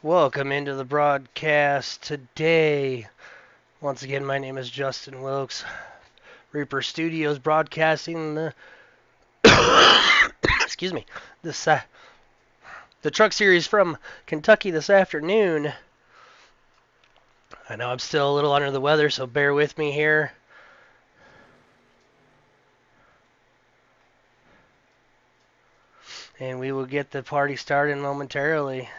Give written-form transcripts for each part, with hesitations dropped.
Welcome into the broadcast today. Once again, my name is Justin Wilkes. Reaper Studios broadcasting the excuse me, this the truck series from Kentucky this afternoon. I know I'm still a little under the weather, so bear with me here. And we will get the party started momentarily.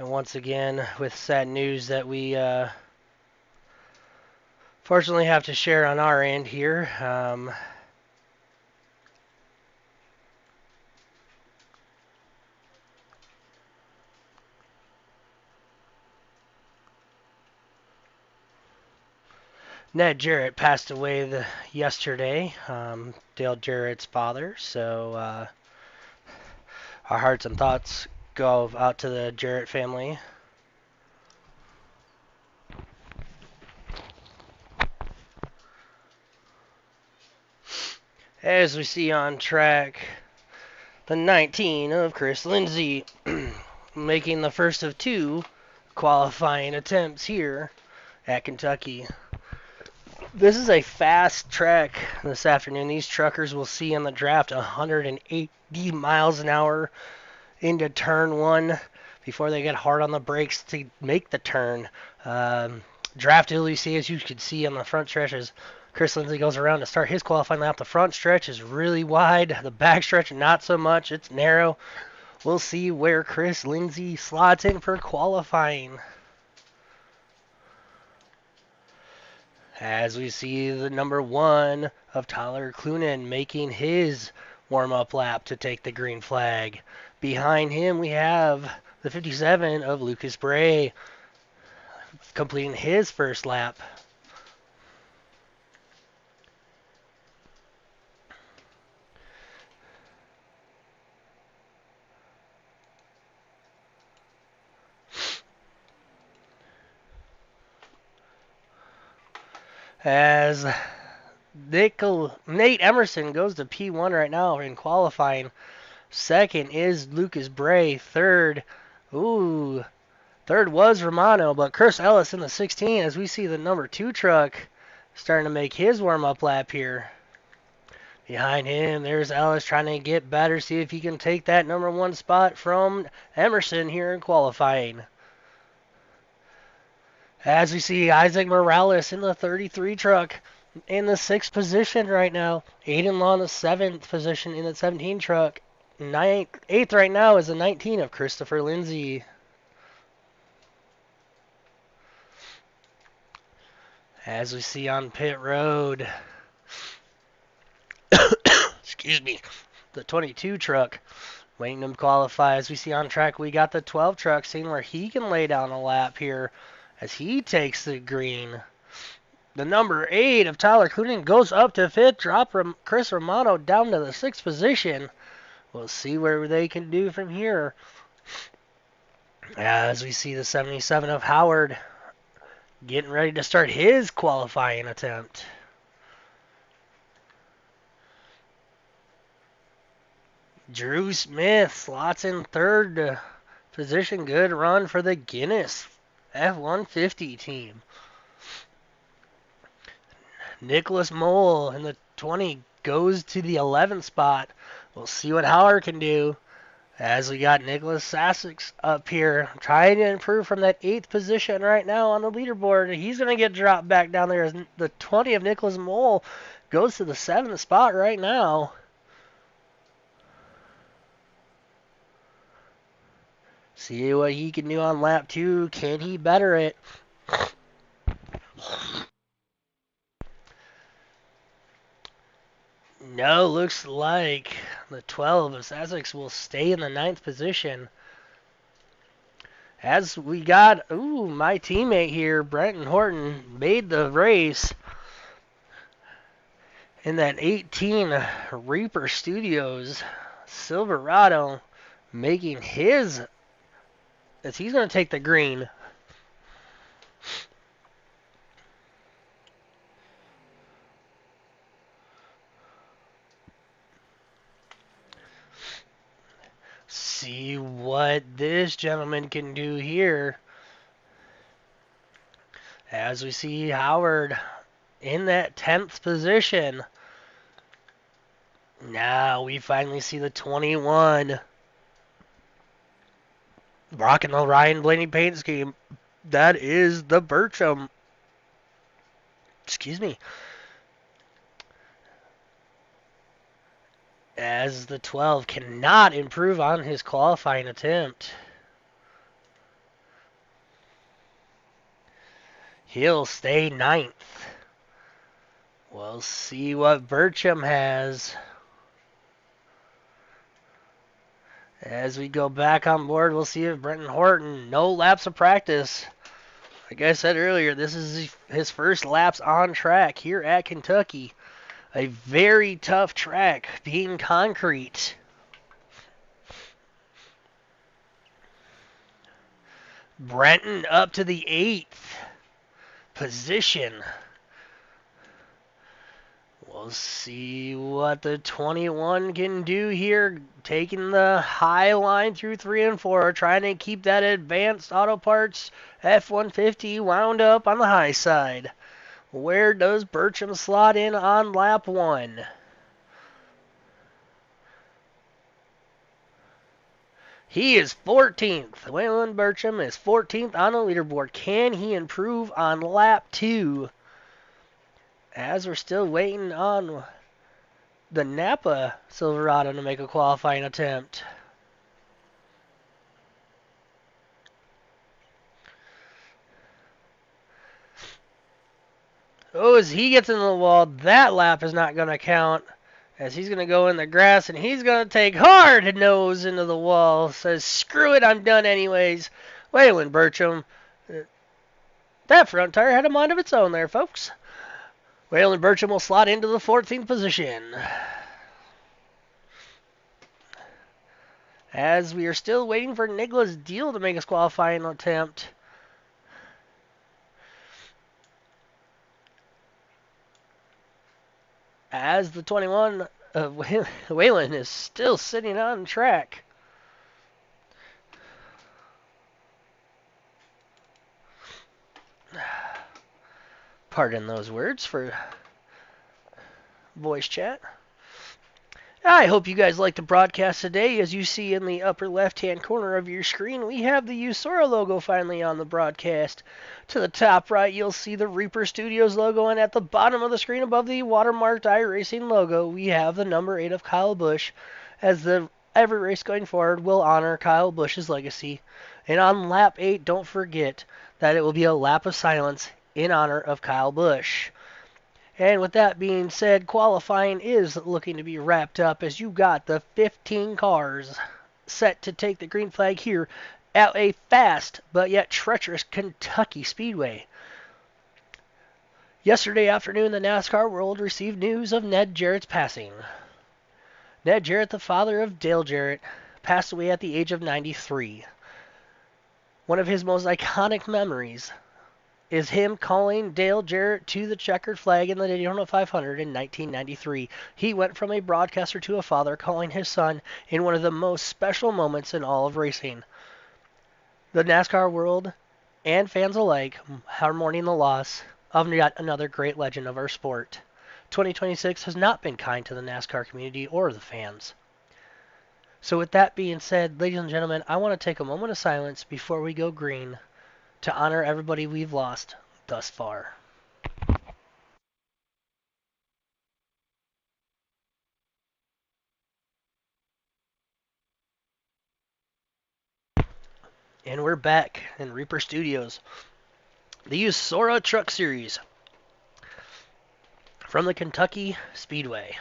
And once again, with sad news that we fortunately have to share on our end here. Ned Jarrett passed away yesterday, Dale Jarrett's father. So our hearts and thoughts go out to the Jarrett family. As we see on track, the 19 of Chris Lindsay, making the first of two qualifying attempts here at Kentucky. This is a fast track this afternoon. These truckers will see in the draft 180 miles an hour into turn one before they get hard on the brakes to make the turn. Draft LEC, as you can see on the front stretch, as Chris Lindsay goes around to start his qualifying lap. The front stretch is really wide. The back stretch, not so much. It's narrow. We'll see where Chris Lindsay slots in for qualifying. As we see the number one of Tyler Clunan making his warm-up lap to take the green flag. Behind him, we have the 57 of U.S.O.R.A completing his first lap. As Nate Emerson goes to P1 right now in qualifying. Second is Lucas Bray. Third was Romano, but Chris Ellis in the 16 as we see the number 2 truck starting to make his warm-up lap here. Behind him, there's Ellis trying to get better, see if he can take that number 1 spot from Emerson here in qualifying. As we see Isaac Morales in the 33 truck in the 6th position right now. Aiden Law in the 7th position in the 17 truck. 8th right now is the 19 of Christopher Lindsay. As we see on pit road, excuse me, the 22 truck waiting to qualify. As we see on track, we got the 12 truck seeing where he can lay down a lap here as he takes the green. The number 8 of Tyler Clunan goes up to 5th, drop Chris Romano down to the 6th position. We'll see where they can do from here. As we see the 77 of Howard getting ready to start his qualifying attempt. Drew Smith slots in 3rd position. Good run for the Guinness F-150 team. Nicholas Mole in the 20 goes to the 11th spot. We'll see what Howard can do. As we got Nicholas Sassex up here, trying to improve from that 8th position right now on the leaderboard. He's going to get dropped back down there as the 20 of Nicholas Mole goes to the 7th spot right now. See what he can do on lap 2. Can he better it? No, looks like the 12 of Sussex will stay in the 9th position. As we got, my teammate here, Brenton Horton, made the race in that 18 Reaper Studios Silverado. making his, as he's going to take the green. See what this gentleman can do here. As we see Howard in that 10th position. Now we finally see the 21. Rocking the Ryan Blaney paint scheme. That is the Bertram. Excuse me. As the 12 cannot improve on his qualifying attempt. He'll stay 9th. We'll see what Bertram has. As we go back on board, we'll see if Brenton Horton, no laps of practice. Like I said earlier, this is his first laps on track here at Kentucky. A very tough track, being concrete. Brenton up to the 8th position. We'll see what the 21 can do here, taking the high line through 3 and 4, trying to keep that advanced auto parts F-150 wound up on the high side. Where does Bertram slot in on lap 1? He is 14th. Waylon Bertram is 14th on the leaderboard. Can he improve on lap 2? As we're still waiting on the Napa Silverado to make a qualifying attempt. Oh, as he gets into the wall, that lap is not going to count. As he's going to go in the grass, and he's going to take hard nose into the wall. Says, screw it, I'm done anyways. Waylon Bertram. That front tire had a mind of its own there, folks. Waylon Bertram will slot into the 14th position. As we are still waiting for Nicholas Deal to make his qualifying attempt. As the 21 of Waylon is still sitting on track. Pardon those words for voice chat. I hope you guys liked the broadcast today. As you see in the upper left-hand corner of your screen, we have the U.S.O.R.A logo finally on the broadcast. To the top right, you'll see the Reaper Studios logo, and at the bottom of the screen above the watermarked iRacing logo, we have the number 8 of Kyle Busch, as every race going forward will honor Kyle Busch's legacy. And on lap 8, don't forget that it will be a lap of silence in honor of Kyle Busch. And with that being said, qualifying is looking to be wrapped up as you got the 15 cars set to take the green flag here at a fast but yet treacherous Kentucky Speedway. Yesterday afternoon, the NASCAR world received news of Ned Jarrett's passing. Ned Jarrett, the father of Dale Jarrett, passed away at the age of 93. One of his most iconic memories is him calling Dale Jarrett to the checkered flag in the Daytona 500 in 1993. He went from a broadcaster to a father, calling his son in one of the most special moments in all of racing. The NASCAR world and fans alike are mourning the loss of yet another great legend of our sport. 2026 has not been kind to the NASCAR community or the fans. So with that being said, ladies and gentlemen, I want to take a moment of silence before we go green to honor everybody we've lost thus far. And we're back in Reaper Studios. The U.S.O.R.A Truck Series from the Kentucky Speedway.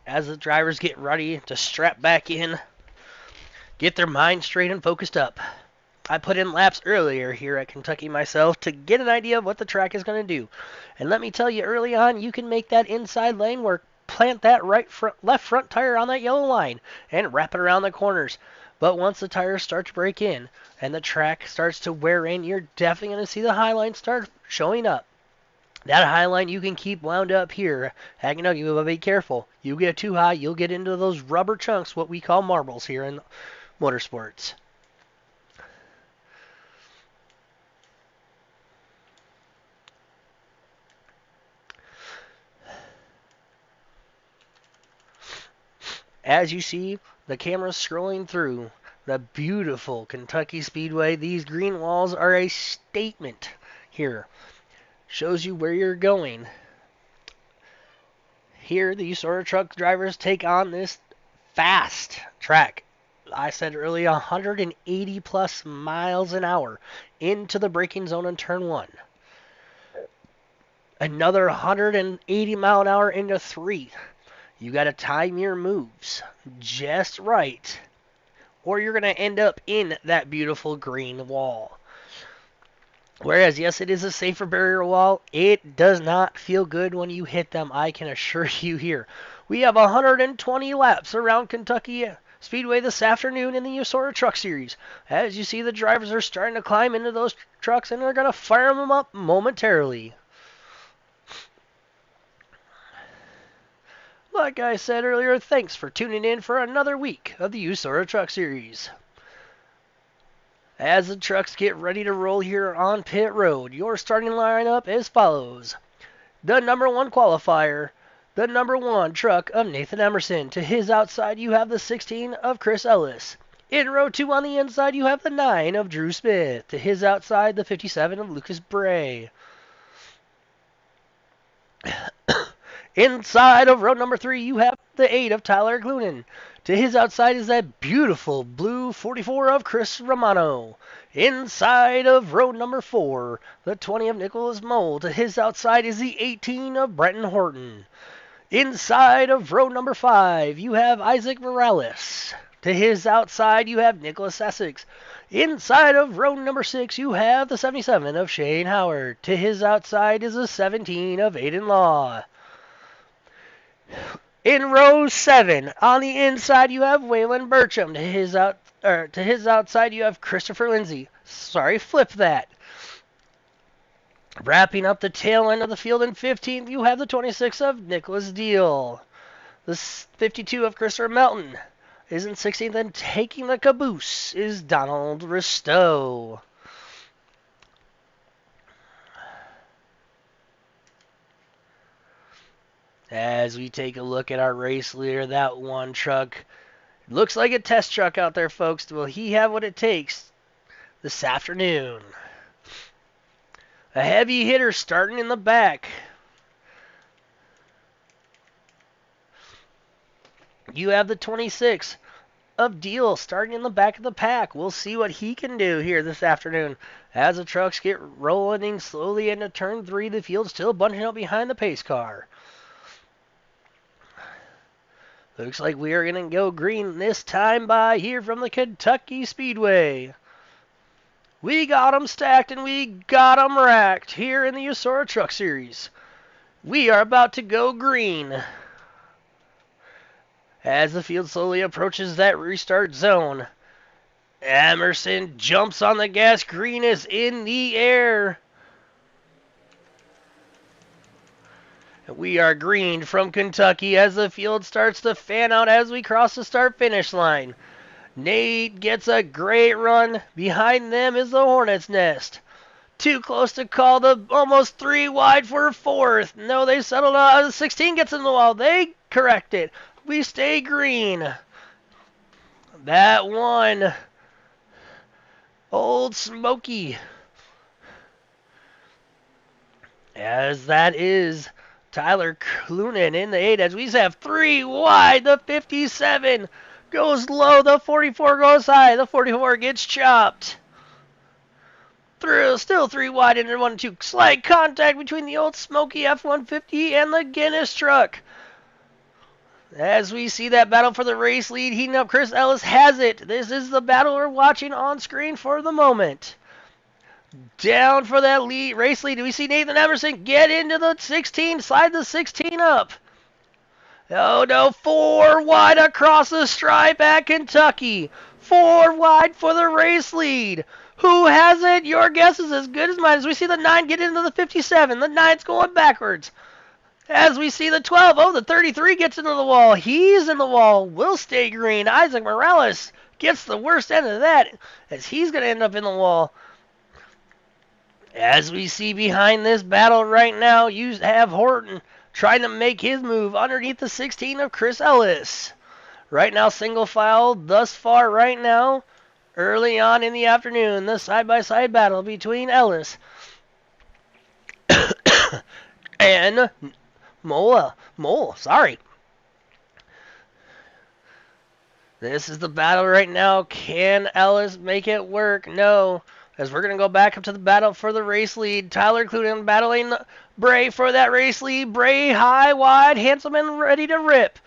As the drivers get ready to strap back in, get their minds straight and focused up. I put in laps earlier here at Kentucky myself to get an idea of what the track is going to do. And let me tell you, early on, you can make that inside lane work. Plant that left front tire on that yellow line and wrap it around the corners. But once the tires start to break in and the track starts to wear in, you're definitely going to see the high line start showing up. That high line you can keep wound up here. Hagenuggy, but be careful. You get too high, you'll get into those rubber chunks, what we call marbles here in motorsports. As you see, the camera's scrolling through the beautiful Kentucky Speedway. These green walls are a statement here. Shows you where you're going. Here, the U.S.O.R.A truck drivers take on this fast track. I said earlier, 180 plus miles an hour into the braking zone in turn 1. Another 180 mile an hour into 3. You got to time your moves just right, or you're going to end up in that beautiful green wall. Whereas, yes, it is a safer barrier wall, it does not feel good when you hit them, I can assure you here. We have 120 laps around Kentucky Speedway this afternoon in the U.S.O.R.A Truck Series. As you see, the drivers are starting to climb into those trucks, and they're going to fire them up momentarily. Like I said earlier, thanks for tuning in for another week of the U.S.O.R.A Truck Series. As the trucks get ready to roll here on pit road, your starting lineup as follows. The number 1 qualifier, the number 1 truck of Nathan Emerson. To his outside, you have the 16 of Chris Ellis. In row 2 on the inside, you have the 9 of Drew Smith. To his outside, the 57 of Lucas Bray. Inside of row number 3, you have the 8 of Tyler Clunan. To his outside is that beautiful blue 44 of Chris Romano. Inside of row number 4, the 20 of Nicholas Mole. To his outside is the 18 of Brenton Horton. Inside of row number 5, you have Isaac Morales. To his outside, you have Nicholas Essex. Inside of row number 6, you have the 77 of Shane Howard. To his outside is the 17 of Aiden Law. In row 7, on the inside, you have Waylon Burcham. To his outside, you have Christopher Lindsay. Sorry, flip that. Wrapping up the tail end of the field in 15th, you have the 26 of Nicholas Deal. The 52 of Christopher Melton is in 16th, and taking the caboose is Donald Ristow. As we take a look at our race leader, that one truck looks like a test truck out there, folks. Will he have what it takes this afternoon? A heavy hitter starting in the back. You have the 26 of Deal starting in the back of the pack. We'll see what he can do here this afternoon. As the trucks get rolling slowly into turn 3, the field's still bunching up behind the pace car. Looks like we are going to go green this time by here from the Kentucky Speedway. We got them stacked and we got them racked here in the U.S.O.R.A Truck Series. We are about to go green. As the field slowly approaches that restart zone, Emerson jumps on the gas. Green is in the air. We are green from Kentucky as the field starts to fan out as we cross the start-finish line. Nate gets a great run. Behind them is the Hornets' Nest. Too close to call, the almost 3 wide for 4th. No, they settled on. 16 gets in the wall. They correct it. We stay green. That one. Old Smoky. As that is Tyler Clunan in the 8, as we have 3 wide. The 57 goes low. The 44 goes high. The 44 gets chopped. Through, still 3 wide into 1 and 2. Slight contact between the Old Smoky F-150 and the Guinness truck. As we see that battle for the race lead heating up, Chris Ellis has it. This is the battle we're watching on screen for the moment. Down for that race lead. Do we see Nathan Emerson get into the 16, slide the 16 up? Oh no, 4 wide across the stripe at Kentucky. 4 wide for the race lead. Who has it? Your guess is as good as mine. As we see the 9 get into the 57. The 9's going backwards. As we see the 12. Oh, the 33 gets into the wall. He's in the wall. Will stay green. Isaac Morales gets the worst end of that as he's going to end up in the wall. As we see behind this battle right now, you have Horton trying to make his move underneath the 16 of Chris Ellis. Right now, single file thus far right now, early on in the afternoon, the side-by-side battle between Ellis and Mole, sorry. This is the battle right now. Can Ellis make it work? No. As we're going to go back up to the battle for the race lead. Tyler Cluden battling Bray for that race lead. Bray high, wide, handsome, and ready to rip.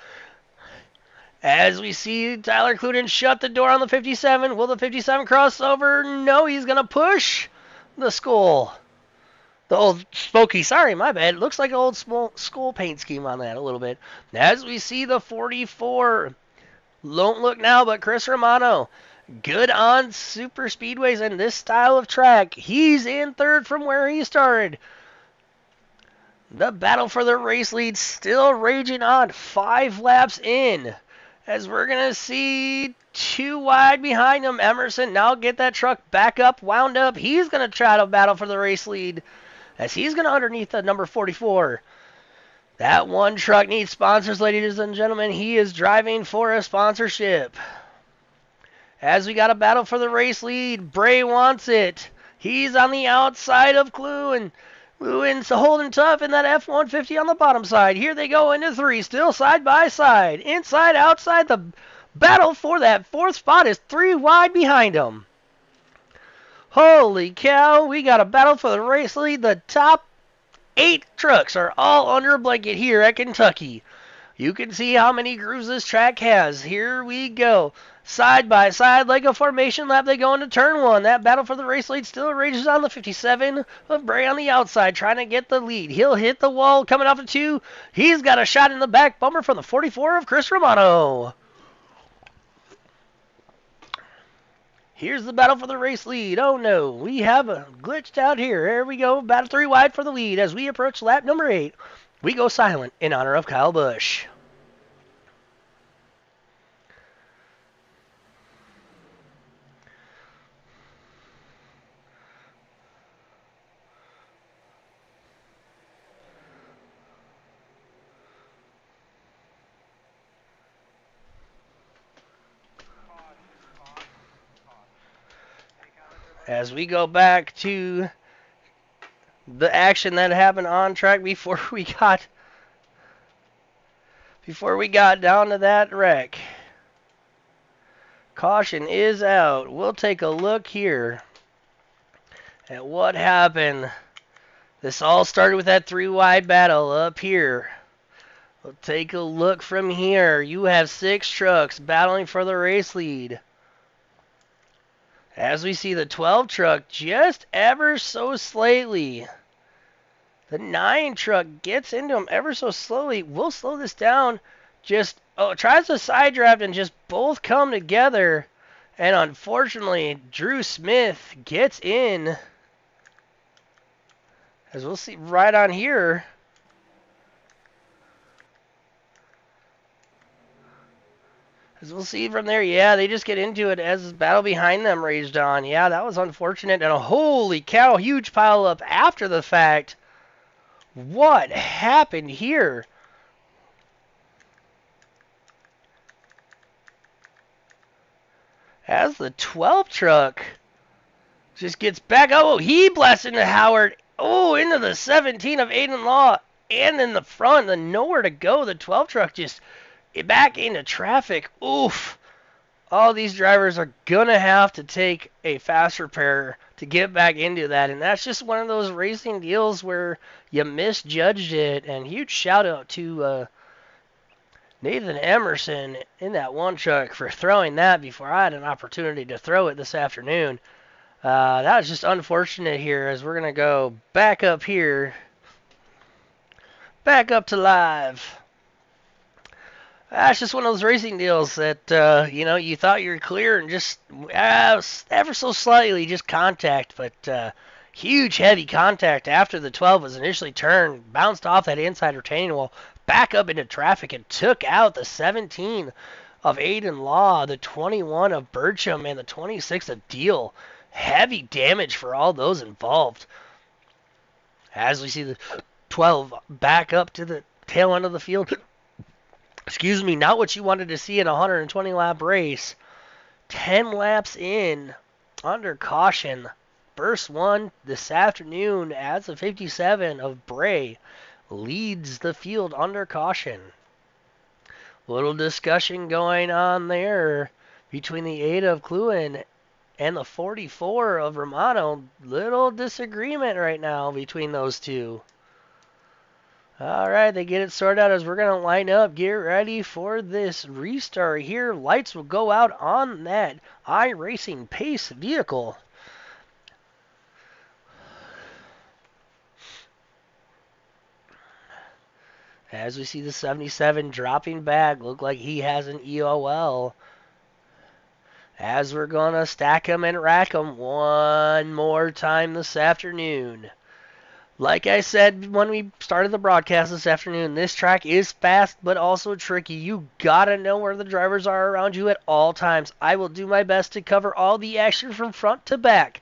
As we see Tyler Cluden shut the door on the 57. Will the 57 cross over? No, he's going to push the skull. The old Spooky, sorry, my bad. It looks like an old skull paint scheme on that a little bit. As we see the 44. Don't look now, but Chris Romano. Good on super speedways and this style of track. He's in third from where he started. The battle for the race lead still raging on. 5 laps in. As we're going to see 2 wide behind him. Emerson now get that truck back up, wound up. He's going to try to battle for the race lead as he's going to underneath the number 44. That one truck needs sponsors, ladies and gentlemen. He is driving for a sponsorship. As we got a battle for the race lead, Bray wants it. He's on the outside of Cluen. Cluen's holding tough in that F-150 on the bottom side. Here they go into 3, still side by side. Inside, outside, the battle for that 4th spot is 3 wide behind them. Holy cow, we got a battle for the race lead. The top 8 trucks are all under a blanket here at Kentucky. You can see how many grooves this track has. Here we go. Side by side, like a formation lap, they go into turn 1. That battle for the race lead still rages on the 57 of Bray on the outside, trying to get the lead. He'll hit the wall coming off the 2. He's got a shot in the back bumper from the 44 of Chris Romano. Here's the battle for the race lead. Oh no, we have a glitched out here. Here we go. Battle 3 wide for the lead as we approach lap number 8. We go silent in honor of Kyle Busch. As we go back to the action that happened on track before we got down to that wreck. Caution is out. We'll take a look here at what happened. This all started with that 3 wide battle up here. We'll take a look from here. You have 6 trucks battling for the race lead. As we see the 12 truck just ever so slightly. The 9 truck gets into him ever so slowly. We'll slow this down. Tries to side draft and just both come together. And unfortunately, Drew Smith gets in. As we'll see right on here. As we'll see from there, yeah, they just get into it as the battle behind them raged on. Yeah, that was unfortunate. And a holy cow, huge pile up after the fact. What happened here? As the 12 truck just gets back. Oh, he blasts into Howard. Oh, into the 17 of Aiden Law. And in the front, the nowhere to go. The 12 truck just back into traffic. Oof. All these drivers are going to have to take a fast repair to get back into that. And that's just one of those racing deals where you misjudged it. And huge shout out to Nathan Emerson in that one truck for throwing that before I had an opportunity to throw it this afternoon. That was just unfortunate here as we're going to go back up here. Back up to live. That's just one of those racing deals that, you thought you were clear and just ever so slightly just contact, but huge heavy contact after the 12 was initially turned, bounced off that inside retaining wall, back up into traffic and took out the 17 of Aiden Law, the 21 of Burcham, and the 26 of Deal. Heavy damage for all those involved. As we see the 12 back up to the tail end of the field. Excuse me, not what you wanted to see in a 120 lap race. 10 laps in, under caution. Burst 1 this afternoon as the 57 of Bray leads the field under caution. Little discussion going on there between the 8 of Cluin and the 44 of Romano. Little disagreement right now between those two. All right, they get it sorted out as we're going to line up. Get ready for this restart here. Lights will go out on that iRacing Pace vehicle. As we see the 77 dropping back, look like he has an EOL. As we're going to stack him and rack him one more time this afternoon. Like I said when we started the broadcast this afternoon, this track is fast but also tricky. You gotta know where the drivers are around you at all times. I will do my best to cover all the action from front to back,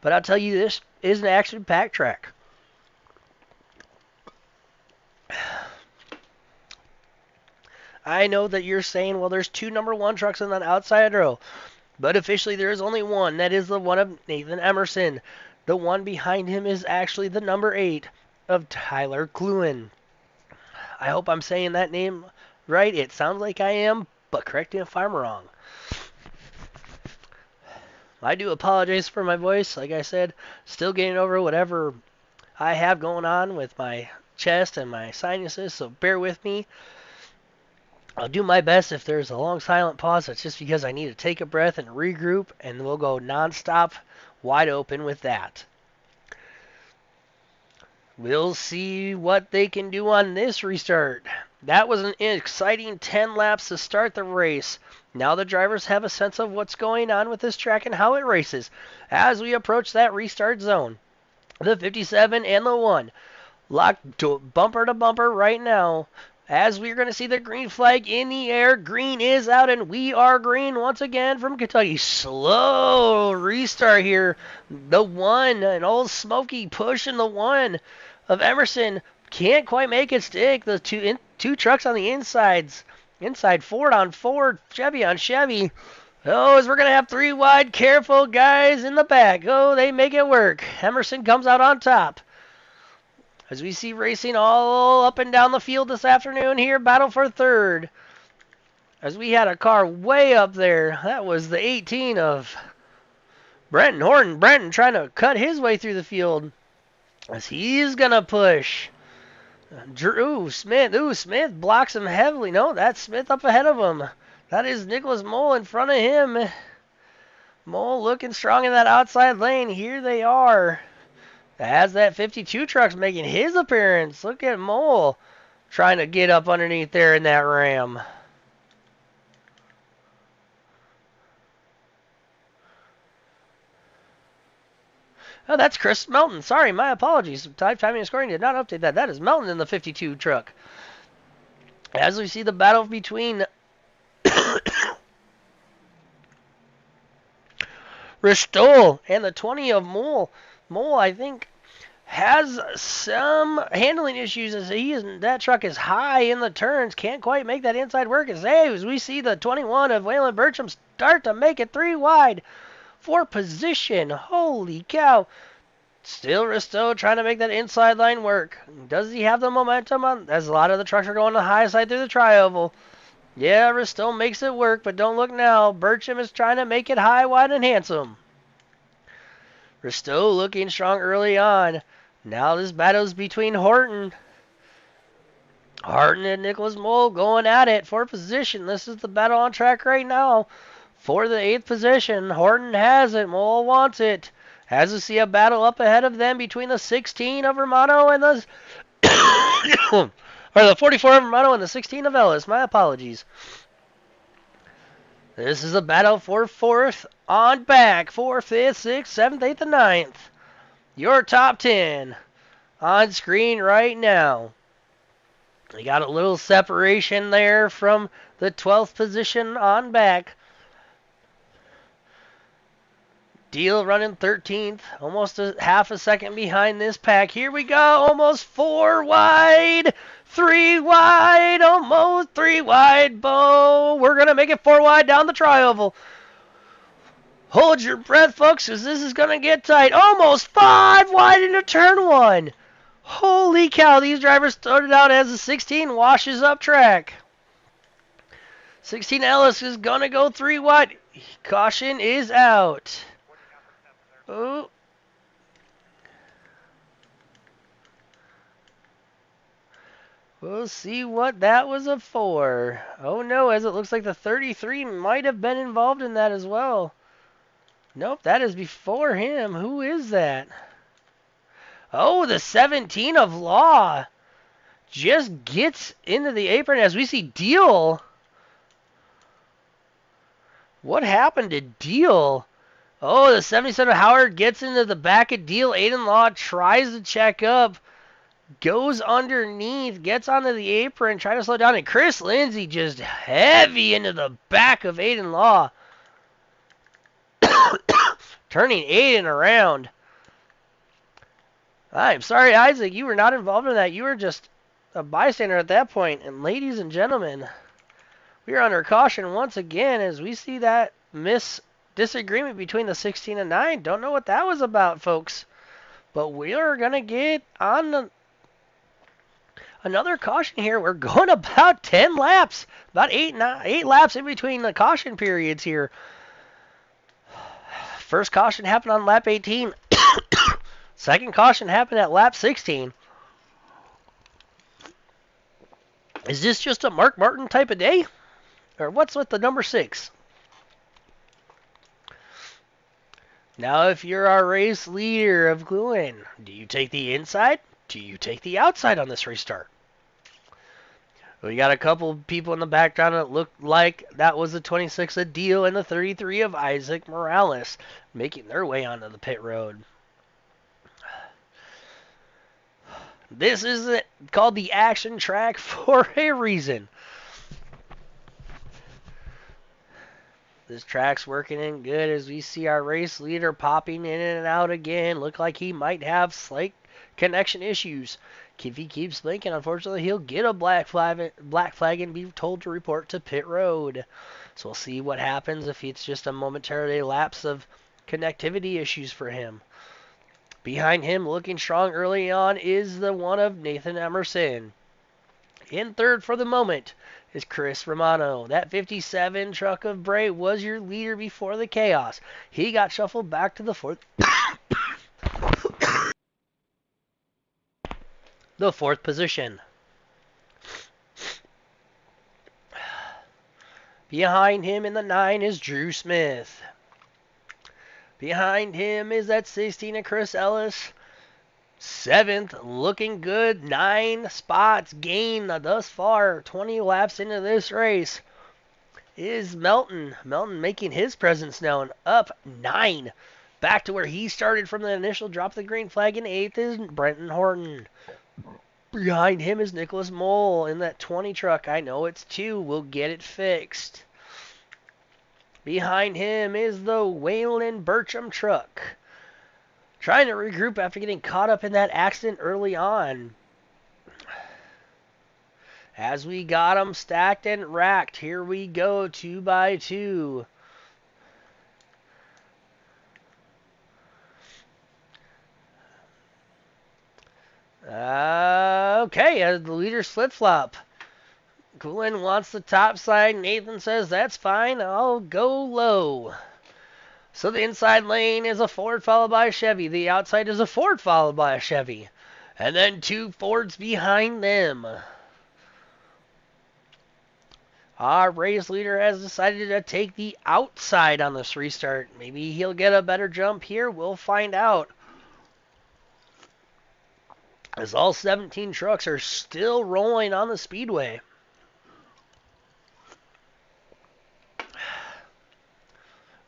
but I'll tell you, this is an action-packed track. I know that you're saying, well, there's two number 1 trucks in that outside row, but officially there is only one. That is the one of Nathan Emerson. The one behind him is actually the number 8 of Tyler Cluin. I hope I'm saying that name right. It sounds like I am, but correct me if I'm wrong. I do apologize for my voice. Like I said, still getting over whatever I have going on with my chest and my sinuses, so bear with me. I'll do my best. If there's a long silent pause, it's just because I need to take a breath and regroup, and we'll go nonstop wide open with that. We'll see what they can do on this restart. That was an exciting 10 laps to start the race. Now the drivers have a sense of what's going on with this track and how it races as we approach that restart zone. The 57 and the 1 locked bumper to bumper right now. As we're going to see the green flag in the air, green is out, and we are green once again from Kentucky. Slow restart here. The 1, an old Smoky pushing the 1 of Emerson. Can't quite make it stick. The two trucks on the insides. Inside, Ford on Ford, Chevy on Chevy. Oh, as we're going to have 3 wide. Careful, guys, in the back. Oh, they make it work. Emerson comes out on top. As we see racing all up and down the field this afternoon here, battle for 3rd. As we had a car way up there. That was the 18 of Brenton Horton. Brenton trying to cut his way through the field. As he's going to push. Drew Smith. Ooh, Smith blocks him heavily. No, that's Smith up ahead of him. That is Nicholas Mole in front of him. Mole looking strong in that outside lane. Here they are. As that 52 truck's making his appearance. Look at Mole trying to get up underneath there in that Ram. Oh, that's Chris Melton. Sorry, my apologies. Timing and scoring did not update that. That is Melton in the 52 truck. As we see the battle between Ristol and the 20 of Mole. Mole, I think, has some handling issues as that truck is high in the turns. Can't quite make that inside work. As we see the 21 of Waylon Burcham start to make it 3 wide for position. Holy cow. Still Risto trying to make that inside line work. Does he have the momentum on? As a lot of the trucks are going the high side through the tri-oval. Yeah, Risto makes it work, but don't look now. Burcham is trying to make it high, wide, and handsome. Risto looking strong early on. Now this battle's between Horton. Harden and Nicholas Mole going at it for position. This is the battle on track right now for the 8th position. Horton has it. Mole wants it. As we see a battle up ahead of them between the 16 of Romano and the or the 44 of Romano and the 16 of Ellis. My apologies. This is a battle for 4th on back. 4th, 5th, 6th, 7th, 8th, and 9th. Your top 10 on screen right now. We got a little separation there from the 12th position on back. Deal running 13th, almost a half a second behind this pack. Here we go, almost 4 wide, 3 wide, almost 3 wide. Bo, we're going to make it 4 wide down the tri-oval. Hold your breath, folks, because this is going to get tight. Almost 5 wide into turn 1. Holy cow, these drivers started out as a 16, washes up track. 16 Ellis is going to go 3 wide. Caution is out. Oh. We'll see what that was for. Oh no, as it looks like the 33 might have been involved in that as well. Nope, that is before him. Who is that? Oh, the 17 of Law just gets into the apron as we see Deal. What happened to Deal? Oh, the 77 of Howard gets into the back of Deal. Aiden Law tries to check up. Goes underneath, gets onto the apron, trying to slow down, and Chris Lindsay just heavy into the back of Aiden Law. Turning Aiden around. I'm sorry, Isaac, you were not involved in that. You were just a bystander at that point. And ladies and gentlemen, we are under caution once again as we see that disagreement between the 16 and 9. Don't know what that was about, folks. But we are going to get on another caution here. We're going about 10 laps. About 8 laps in between the caution periods here. First caution happened on lap 18. Second caution happened at lap 16. Is this just a Mark Martin type of day? Or what's with the number 6? Now, if you're our race leader of Glenn, do you take the inside? Do you take the outside on this restart? We got a couple people in the background that looked like that was the 26 of Deal and the 33 of Isaac Morales making their way onto the pit road. This is called the action track for a reason. This track's working in good as we see our race leader popping in and out again. Look like he might have slight connection issues. If he keeps blinking, unfortunately, he'll get a black flag and be told to report to pit road. So we'll see what happens if it's just a momentary lapse of connectivity issues for him. Behind him, looking strong early on, is the one of Nathan Emerson. In third for the moment is Chris Romano. That 57 truck of Bray was your leader before the chaos. He got shuffled back to the fourth. The 4th position. Behind him in the 9 is Drew Smith. Behind him is that 16 of Chris Ellis. 7th, looking good. 9 spots gained thus far. 20 laps into this race is Melton. Melton making his presence known. Up 9. Back to where he started from the initial drop of the green flag. In 8th is Brenton Horton. Behind him is Nicholas Mole in that 20 truck. I know it's 2. We'll get it fixed. Behind him is the Waylon Burcham truck. Trying to regroup after getting caught up in that accident early on. As we got them stacked and racked, here we go, 2 by 2. Okay, as the leaders flip-flop. Glenn wants the top side. Nathan says, that's fine, I'll go low. So the inside lane is a Ford followed by a Chevy. The outside is a Ford followed by a Chevy. And then 2 Fords behind them. Our race leader has decided to take the outside on this restart. Maybe he'll get a better jump here. We'll find out. As all 17 trucks are still rolling on the speedway.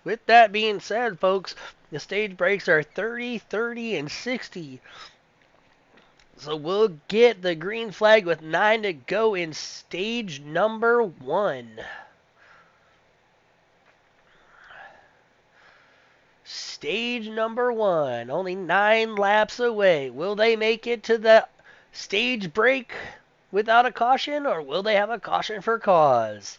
With that being said, folks, the stage breaks are 30, 30, and 60. So we'll get the green flag with 9 to go in stage number 1. Stage number 1, only 9 laps away. Will they make it to the stage break without a caution, or will they have a caution for cause?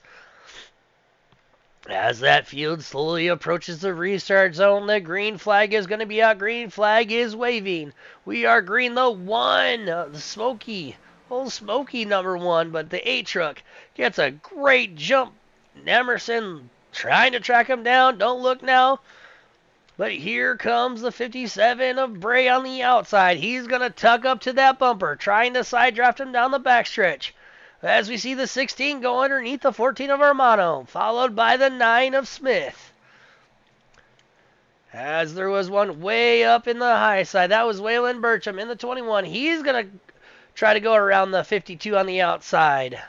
As that field slowly approaches the restart zone, the green flag is going to be out. Green flag is waving. We are green, the 1, the Smoky, old Smoky number 1, but the 8 truck gets a great jump. Emerson trying to track him down. Don't look now. But here comes the 57 of Bray on the outside. He's going to tuck up to that bumper, trying to side draft him down the backstretch. As we see the 16 go underneath the 14 of Armano, followed by the 9 of Smith. As there was one way up in the high side, that was Waylon Burcham in the 21. He's going to try to go around the 52 on the outside.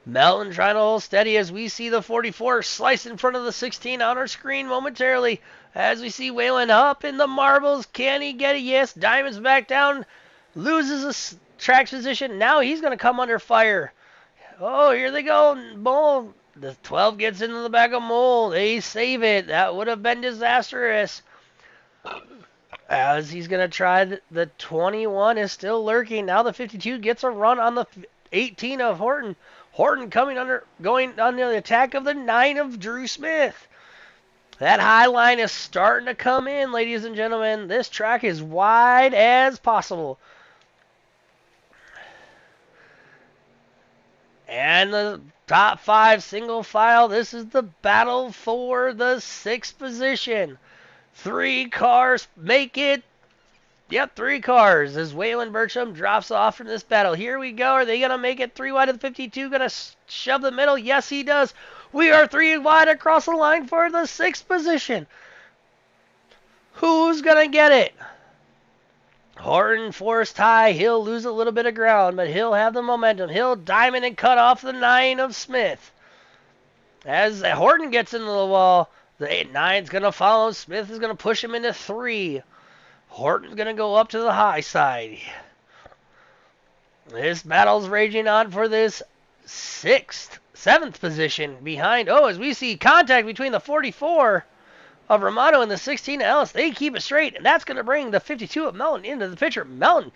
Melton trying to hold steady as we see the 44 slice in front of the 16 on our screen momentarily. As we see Waylon up in the marbles. Can he get it? Yes. Diamond's back down. Loses a track position. Now he's going to come under fire. Oh, here they go. Mole. The 12 gets into the back of Mole. They save it. That would have been disastrous. As he's going to try the 21 is still lurking. Now the 52 gets a run on the 18 of Horton. Horton going under the attack of the 9 of Drew Smith. That high line is starting to come in, ladies and gentlemen. This track is wide as possible. And the top 5 single file. This is the battle for the 6th position. 3 cars make it. Yep, 3 cars as Waylon Burcham drops off from this battle. Here we go. Are they going to make it 3 wide of the 52? Going to shove the middle? Yes, he does. We are 3 wide across the line for the 6th position. Who's going to get it? Horton forced high. He'll lose a little bit of ground, but he'll have the momentum. He'll diamond and cut off the 9 of Smith. As Horton gets into the wall, the 9's going to follow. Smith is going to push him into 3. Horton's going to go up to the high side. This battle's raging on for this 7th position behind. Oh, as we see contact between the 44 of Romano and the 16 of Ellis. They keep it straight, and that's going to bring the 52 of Melton into the picture. Melton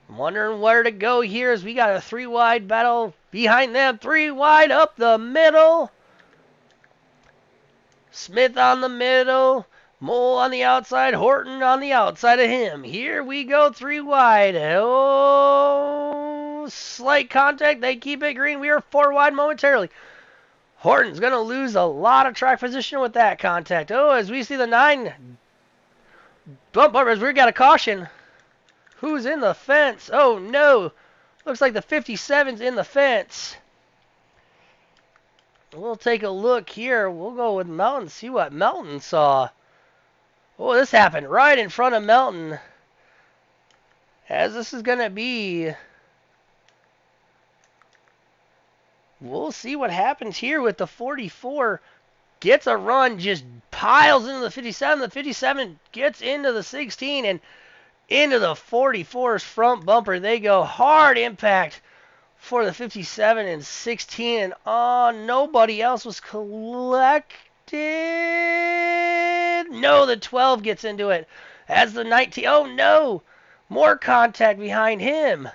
wondering where to go here as we got a 3 wide battle behind them. 3 wide up the middle. Smith on the middle. Mole on the outside, Horton on the outside of him. Here we go, 3 wide. Oh, slight contact. They keep it green. We are 4 wide momentarily. Horton's going to lose a lot of track position with that contact. Oh, as we see the 9 bump as we got a caution. Who's in the fence? Oh, no. Looks like the 57's in the fence. We'll take a look here. We'll go with Melton, see what Melton saw. Oh, this happened right in front of Melton. As this is going to be... We'll see what happens here with the 44. Gets a run, just piles into the 57. The 57 gets into the 16 and into the 44's front bumper. They go hard impact for the 57 and 16. And nobody else was collected. No, the 12 gets into it. As the 19, oh no, more contact behind him.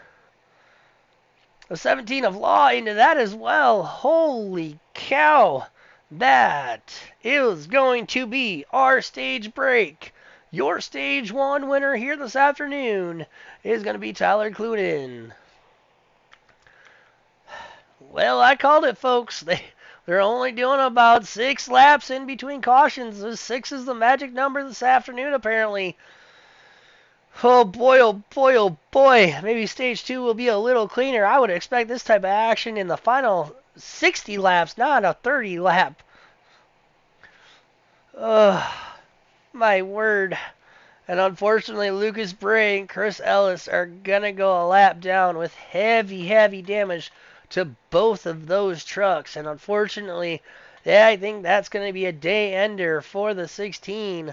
The 17 of Law into that as well. Holy cow. That is going to be our stage break. Your stage 1 winner here this afternoon is going to be Tyler Clunin. Well, I called it, folks. They're only doing about 6 laps in between cautions. 6 is the magic number this afternoon, apparently. Oh boy, oh boy, oh boy. Maybe stage 2 will be a little cleaner. I would expect this type of action in the final 60 laps, not a 30 lap. Ugh, my word. And unfortunately, Lucas Bray and Chris Ellis are going to go a lap down with heavy, heavy damage to both of those trucks. And unfortunately, yeah, I think that's going to be a day ender for the 16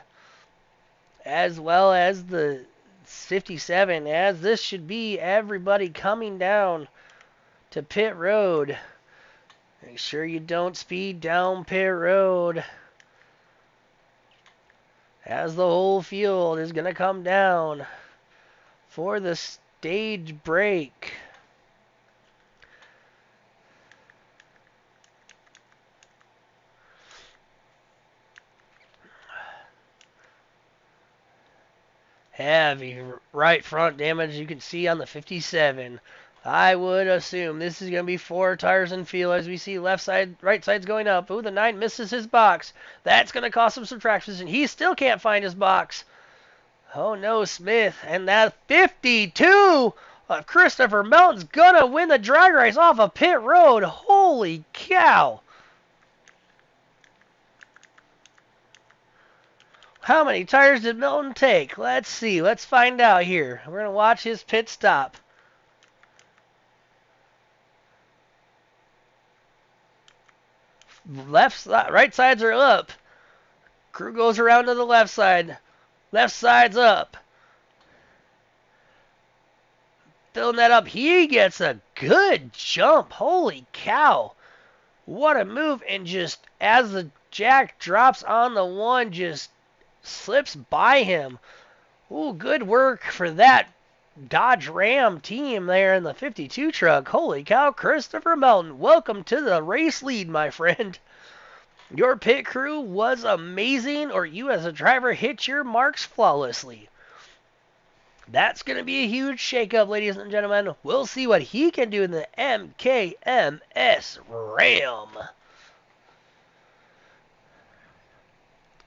as well as the 57, as this should be everybody coming down to pit road. Make sure you don't speed down pit road, as the whole field is going to come down for the stage break. Heavy right front damage you can see on the 57. I would assume this is going to be 4 tires in field as we see left side, right side's going up. Ooh, the 9 misses his box. That's going to cost him some track position. He still can't find his box. Oh no, Smith. And that 52 of Christopher Melton's going to win the drag race off of pit road. Holy cow. How many tires did Milton take? Let's see. Let's find out here. We're going to watch his pit stop. Right sides are up. Crew goes around to the left side. Left side's up. Filling that up. He gets a good jump. Holy cow. What a move. And just as the jack drops on the 1, just slips by him. Ooh, good work for that Dodge Ram team there in the 52 truck. Holy cow, Christopher Melton. Welcome to the race lead, my friend. Your pit crew was amazing, or you as a driver hit your marks flawlessly. That's going to be a huge shakeup, ladies and gentlemen. We'll see what he can do in the MKMS Ram.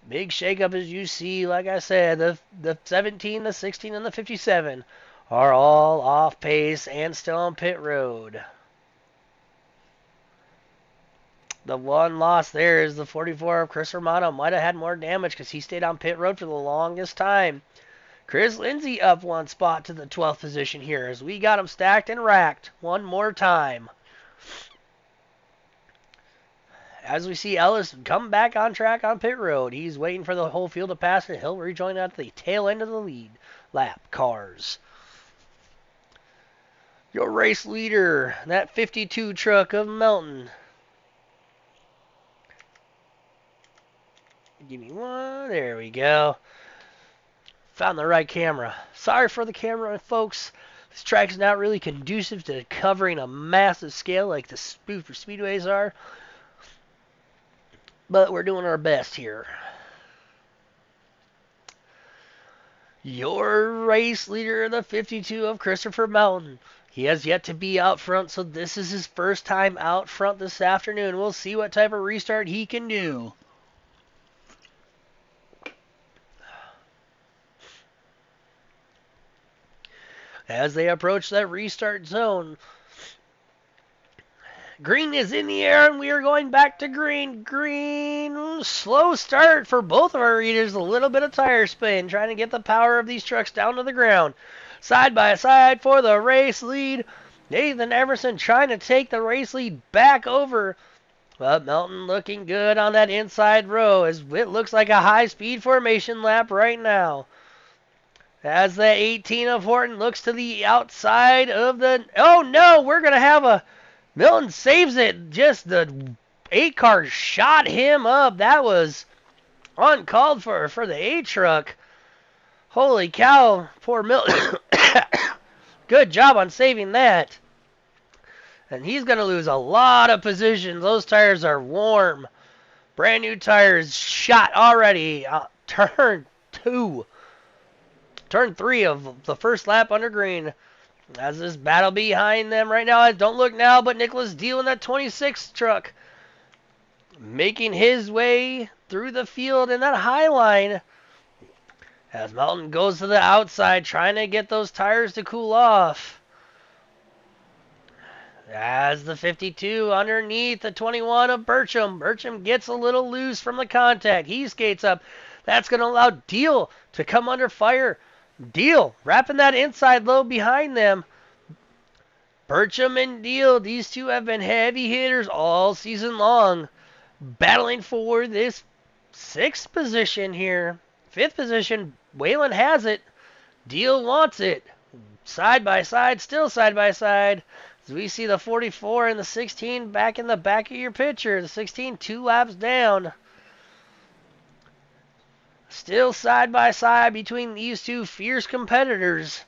Big shakeup as you see, like I said, the 17, the 16, and the 57 are all off pace and still on pit road. The one loss there is the 44 of Chris Romano. Might have had more damage because he stayed on pit road for the longest time. Chris Lindsay up 1 spot to the 12th position here as we got him stacked and racked one more time. As we see Ellis come back on track on pit road. He's waiting for the whole field to pass and he'll rejoin at the tail end of the lead lap cars. Your race leader, that 52 truck of Melton. Give me one. There we go. Found the right camera. Sorry for the camera, folks. This track is not really conducive to covering a massive scale like the Super Speedways are. But we're doing our best here. Your race leader, the 52 of Christopher Melton. He has yet to be out front, so this is his first time out front this afternoon. We'll see what type of restart he can do. As they approach that restart zone, green is in the air, and we are going back to green. Green, slow start for both of our leaders. A little bit of tire spin, trying to get the power of these trucks down to the ground. Side by side for the race lead. Nathan Everson trying to take the race lead back over. But Melton looking good on that inside row as it looks like a high-speed formation lap right now. As the 18 of Horton looks to the outside of the... Oh, no, we're going to have a... Milton saves it. Just the 8 car shot him up. That was uncalled for the 8 truck. Holy cow, poor Milton. Good job on saving that. And he's going to lose a lot of positions. Those tires are warm. Brand new tires shot already. Turn 2. Turn 3 of the first lap under green. As this battle behind them right now. Don't look now, but Nicholas Deal in that 26 truck. Making his way through the field in that high line. As Melton goes to the outside, trying to get those tires to cool off. As the 52 underneath the 21 of Burcham. Burcham gets a little loose from the contact. He skates up. That's going to allow Deal to come under fire. Deal wrapping that inside low behind them. Burcham and Deal, these two have been heavy hitters all season long, battling for this 6th position here. 5th position, Whalen has it. Deal wants it. Side by side, still side by side. As we see the 44 and the 16 back in the back of your picture. The 16 2 laps down. Still side by side between these two fierce competitors.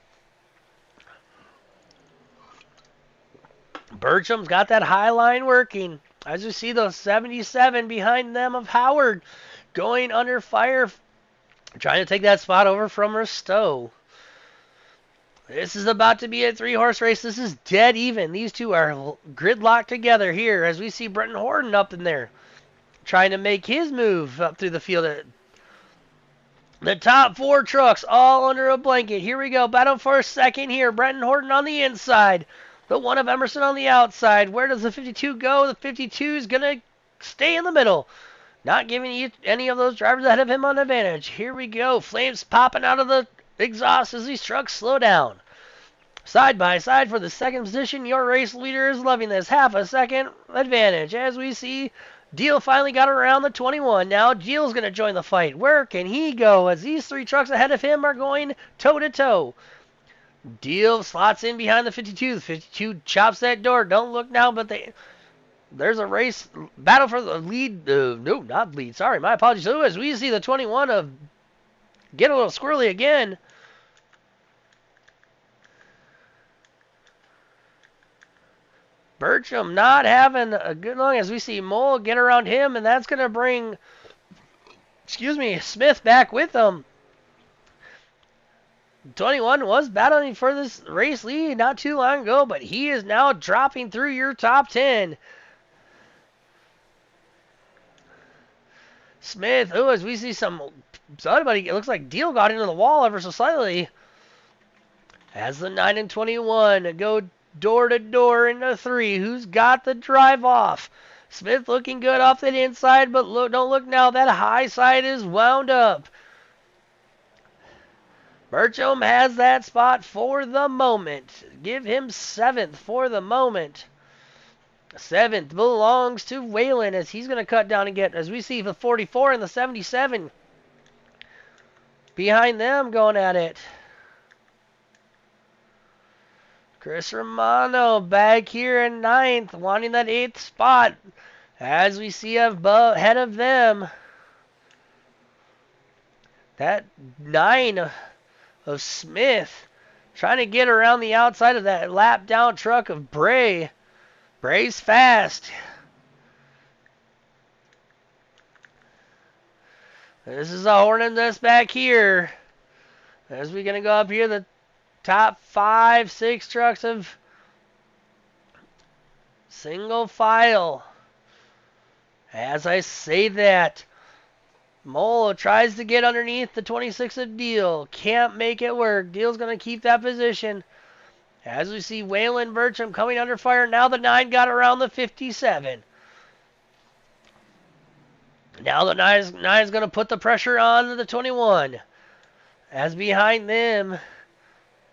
Burcham's got that high line working. As you see the 77 behind them of Howard going under fire, trying to take that spot over from Risto. This is about to be a 3-horse race. This is dead even. These two are gridlocked together here as we see Brenton Horton up in there trying to make his move up through the field. The top 4 trucks all under a blanket. Here we go. Battle for a second here. Brenton Horton on the inside. The 1 of Emerson on the outside. Where does the 52 go? The 52 is going to stay in the middle. Not giving any of those drivers ahead of him an advantage. Here we go. Flames popping out of the exhaust as these trucks slow down. Side by side for the 2nd position. Your race leader is loving this. Half a second advantage. As we see, Deal finally got around the 21. Now Deal's going to join the fight. Where can he go as these 3 trucks ahead of him are going toe-to-toe? Deal slots in behind the 52. The 52 chops that door. Don't look now, but there's a race battle for the lead. No, not lead. Sorry, my apologies. So as we see the 21 of get a little squirrely again. Burcham not having a good long as we see Mole get around him, and that's going to bring, Smith back with him. 21 was battling for this race lead not too long ago, but he is now dropping through your top 10. Smith, as we see somebody, it looks like Deal got into the wall ever so slightly. As the 9 and 21 go door to door into 3. Who's got the drive off? Smith looking good off that inside, but don't look now. That high side is wound up. Burcham has that spot for the moment. Give him 7th for the moment. 7th belongs to Whalen as he's going to cut down and get, as we see the 44 and the 77 behind them going at it. Chris Romano back here in 9th, wanting that 8th spot. As we see ahead of them, that 9 of Smith trying to get around the outside of that lap down truck of Bray. Bray's fast. This is a hornet nest back here. As we're going to go up here, the top 5, 6 trucks of single file. As I say that, Mole tries to get underneath the 26 of Deal. Can't make it work. Deal's going to keep that position. As we see Whalen Burcham coming under fire. Now the 9 got around the 57. Now the 9 is going to put the pressure on the 21. As behind them,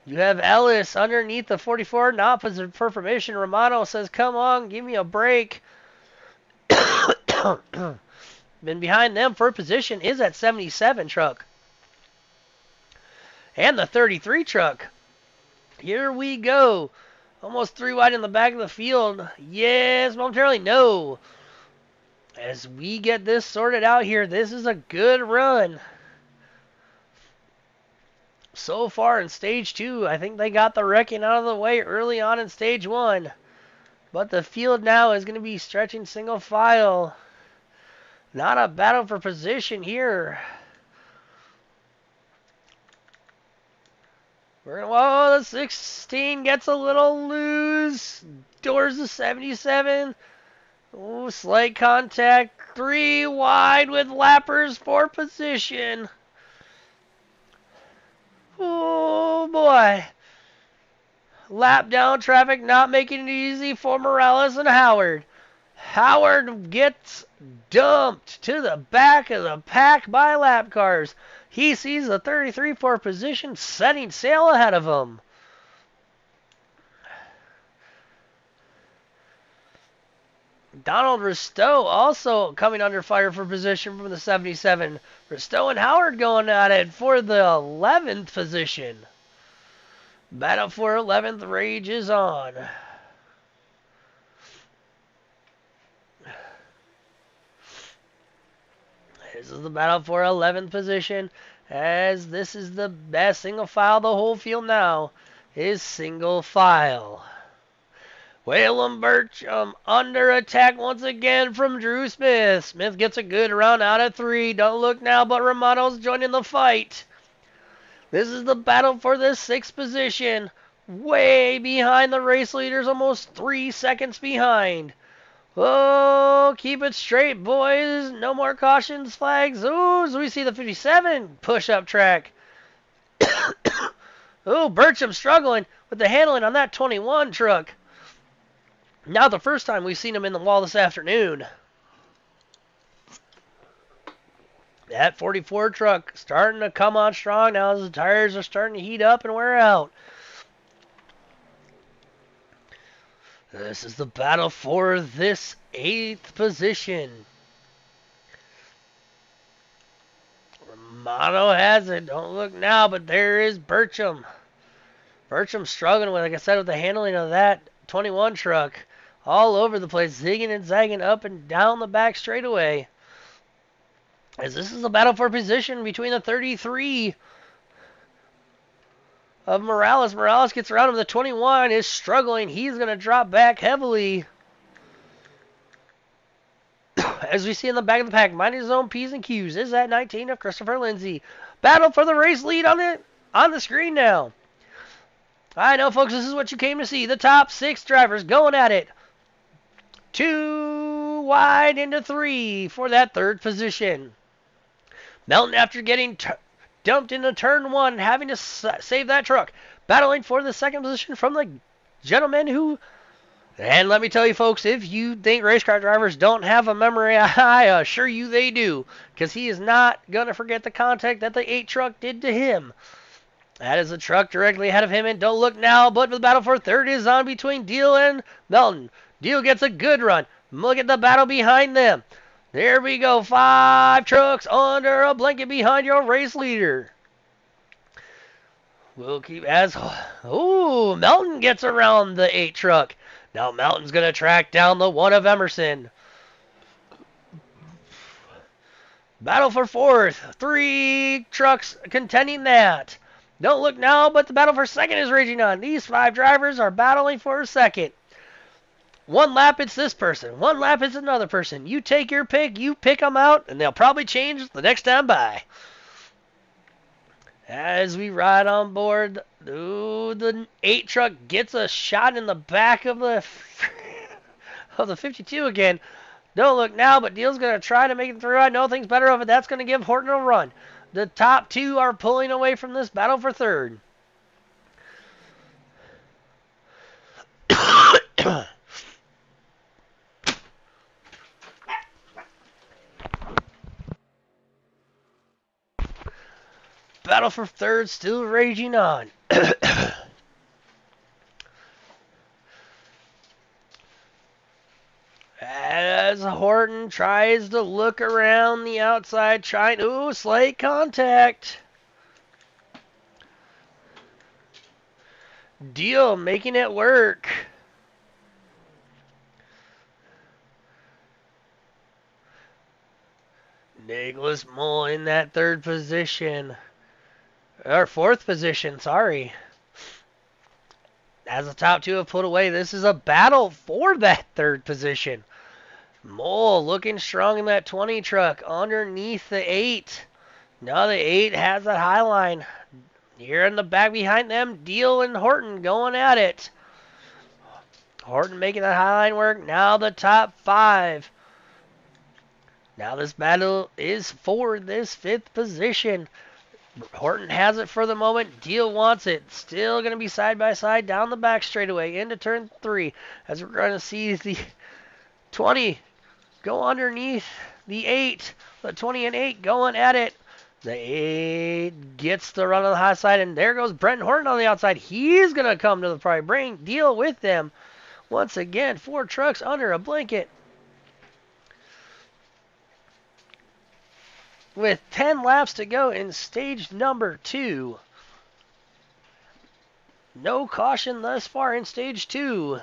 you have Ellis underneath the 44. Not for permission. Romano says, come on, give me a break. Been behind them for position is that 77 truck. And the 33 truck. Here we go. Almost 3 wide in the back of the field. Yes, momentarily no. As we get this sorted out here, this is a good run. So far in stage 2, I think they got the wrecking out of the way early on in stage 1. But the field now is going to be stretching single file. Not a battle for position here. Whoa, the 16 gets a little loose. Towards the 77. Oh, slight contact. 3 wide with lappers for position. Oh, boy. Lap down traffic not making it easy for Morales and Howard. Howard gets dumped to the back of the pack by lap cars. He sees the 33-4 position setting sail ahead of him. Donald Risto also coming under fire for position from the 77. Risto and Howard going at it for the 11th position. Battle for 11th rages on. This is the battle for 11th position, as this is the best single file. The whole field now is single file. Waylon Burcham under attack once again from Drew Smith. Smith gets a good run out of 3. Don't look now, but Romano's joining the fight. This is the battle for the 6th position. Way behind the race leaders, almost 3 seconds behind. Oh, keep it straight, boys. No more cautions, flags. Ooh, so we see the 57 push-up track. Oh, Burcham struggling with the handling on that 21 truck. Not the first time we've seen him in the wall this afternoon. That 44 truck starting to come on strong now as the tires are starting to heat up and wear out. This is the battle for this 8th position. Romano has it. Don't look now, but there is Burcham. Burcham struggling with, like I said, with the handling of that 21 truck. All over the place, zigging and zagging up and down the back straightaway. As this is a battle for position between the 33 of Morales. Morales gets around him. The 21 is struggling. He's going to drop back heavily. As we see in the back of the pack, minding his own P's and Q's, is that 19 of Christopher Lindsay. Battle for the race lead on the screen now. I know, folks, this is what you came to see. The top 6 drivers going at it. 2 wide into 3 for that 3rd position. Melton, after getting dumped into turn 1, having to save that truck. Battling for the 2nd position from the gentleman who... And let me tell you, folks, if you think race car drivers don't have a memory, I assure you they do. Because he is not going to forget the contact that the 8 truck did to him. That is the truck directly ahead of him. And don't look now, but the battle for 3rd is on between Deal and Melton. Deal gets a good run. Look at the battle behind them. There we go. 5 trucks under a blanket behind your race leader. We'll keep as... Ooh, Melton gets around the 8 truck. Now Melton's going to track down the 1 of Emerson. Battle for 4th. 3 trucks contending that. Don't look now, but the battle for 2nd is raging on. These 5 drivers are battling for a 2nd. 1 lap, it's this person. 1 lap, it's another person. You take your pick, you pick them out, and they'll probably change the next time by. As we ride on board, ooh, the 8 truck gets a shot in the back of the 52 again. Don't look now, but Deal's going to try to make it through. I know things better of it. That's going to give Horton a run. The top 2 are pulling away from this battle for 3rd. Battle for 3rd still raging on. As Horton tries to look around the outside, trying... Ooh, slight contact. Deal making it work. Nicholas Mull in that 3rd position. Or 4th position, sorry. As the top 2 have put away, this is a battle for that 3rd position. Mull looking strong in that 20 truck underneath the 8. Now the 8 has that high line. Here in the back behind them, Deal and Horton going at it. Horton making that high line work. Now the top 5. Now this battle is for this 5th position. Horton has it for the moment. Deal wants it. Still going to be side by side down the back straightaway into turn 3. As we're going to see the 20 go underneath the 8. The 20 and 8 going at it. The 8 gets the run on the high side, and there goes Brenton Horton on the outside. He's going to come to the party. Bring Deal with them. Once again, 4 trucks under a blanket. With 10 laps to go in stage number 2. No caution thus far in stage 2.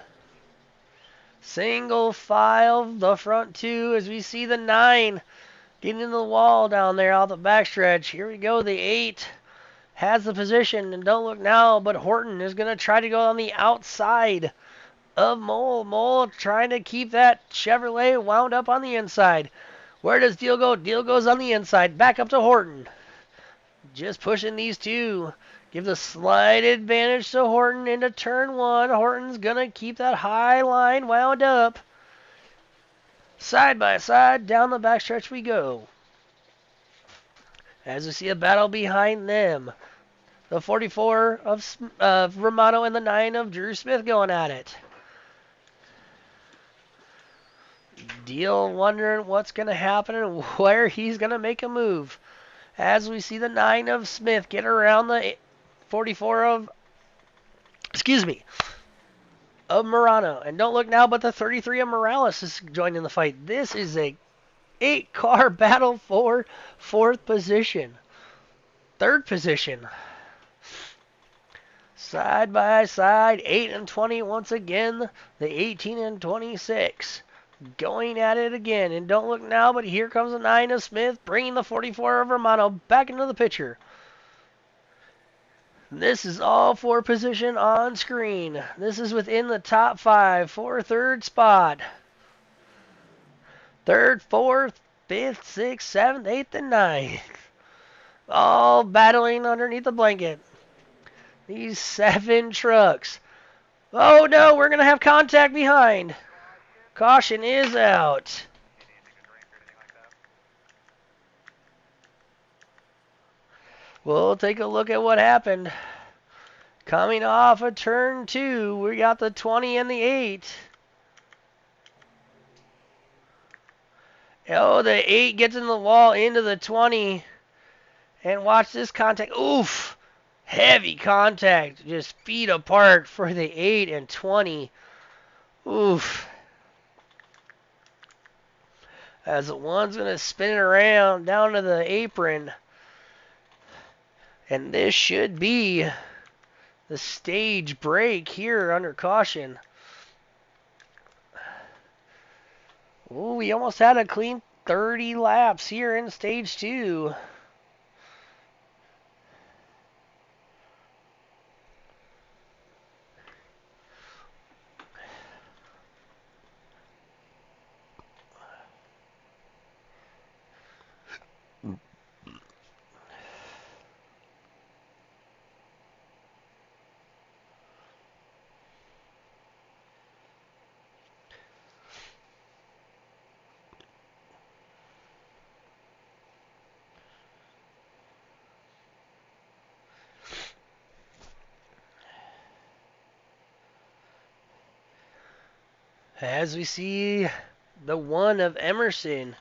Single file, the front 2, as we see the 9 getting into the wall down there out the backstretch. Here we go, the 8 has the position, and don't look now, but Horton is going to try to go on the outside of Mole. Mole trying to keep that Chevrolet wound up on the inside. Where does Deal go? Deal goes on the inside. Back up to Horton. Just pushing these two. Give the slight advantage to Horton into turn 1. Horton's going to keep that high line wound up. Side by side, down the backstretch we go. As we see a battle behind them. The 44 of Romano and the 9 of Drew Smith going at it. Deal wondering what's going to happen and where he's going to make a move. As we see the 9 of Smith get around the 44 of, of Morano. And don't look now, but the 33 of Morales is joining the fight. This is a 8-car battle for 4th position. 3rd position. Side by side, 8 and 20 once again. The 18 and 26. Going at it again, and don't look now, but here comes the 9 of Smith, bringing the 44 of Romano back into the picture. This is all for position on screen. This is within the top 5 for 3rd spot. 3rd, 4th, 5th, 6th, 7th, 8th, and 9th. All battling underneath the blanket. These 7 trucks. Oh no, we're going to have contact behind. Caution is out. We'll take a look at what happened. Coming off of turn 2, we got the 20 and the 8. Oh, the 8 gets in the wall into the 20. And watch this contact. Oof. Heavy contact. Just feet apart for the 8 and 20. Oof. As the one's going to spin it around down to the apron. And this should be the stage break here under caution. Ooh, we almost had a clean 30 laps here in stage 2. As we see the 1 of Emerson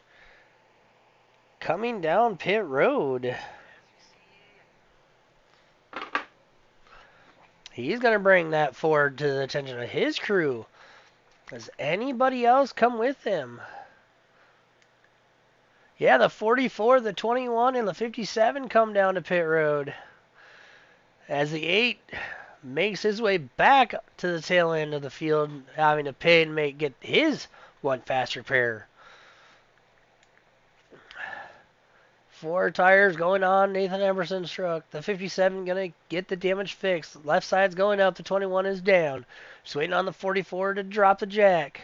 coming down pit road. He's going to bring that forward to the attention of his crew. Does anybody else come with him? Yeah, the 44, the 21, and the 57 come down to pit road. As the 8 makes his way back to the tail end of the field, having to pit and get his 1 fast repair. 4 tires going on Nathan Emerson's truck. The 57 going to get the damage fixed. Left side's going up. The 21 is down. Just waiting on the 44 to drop the jack.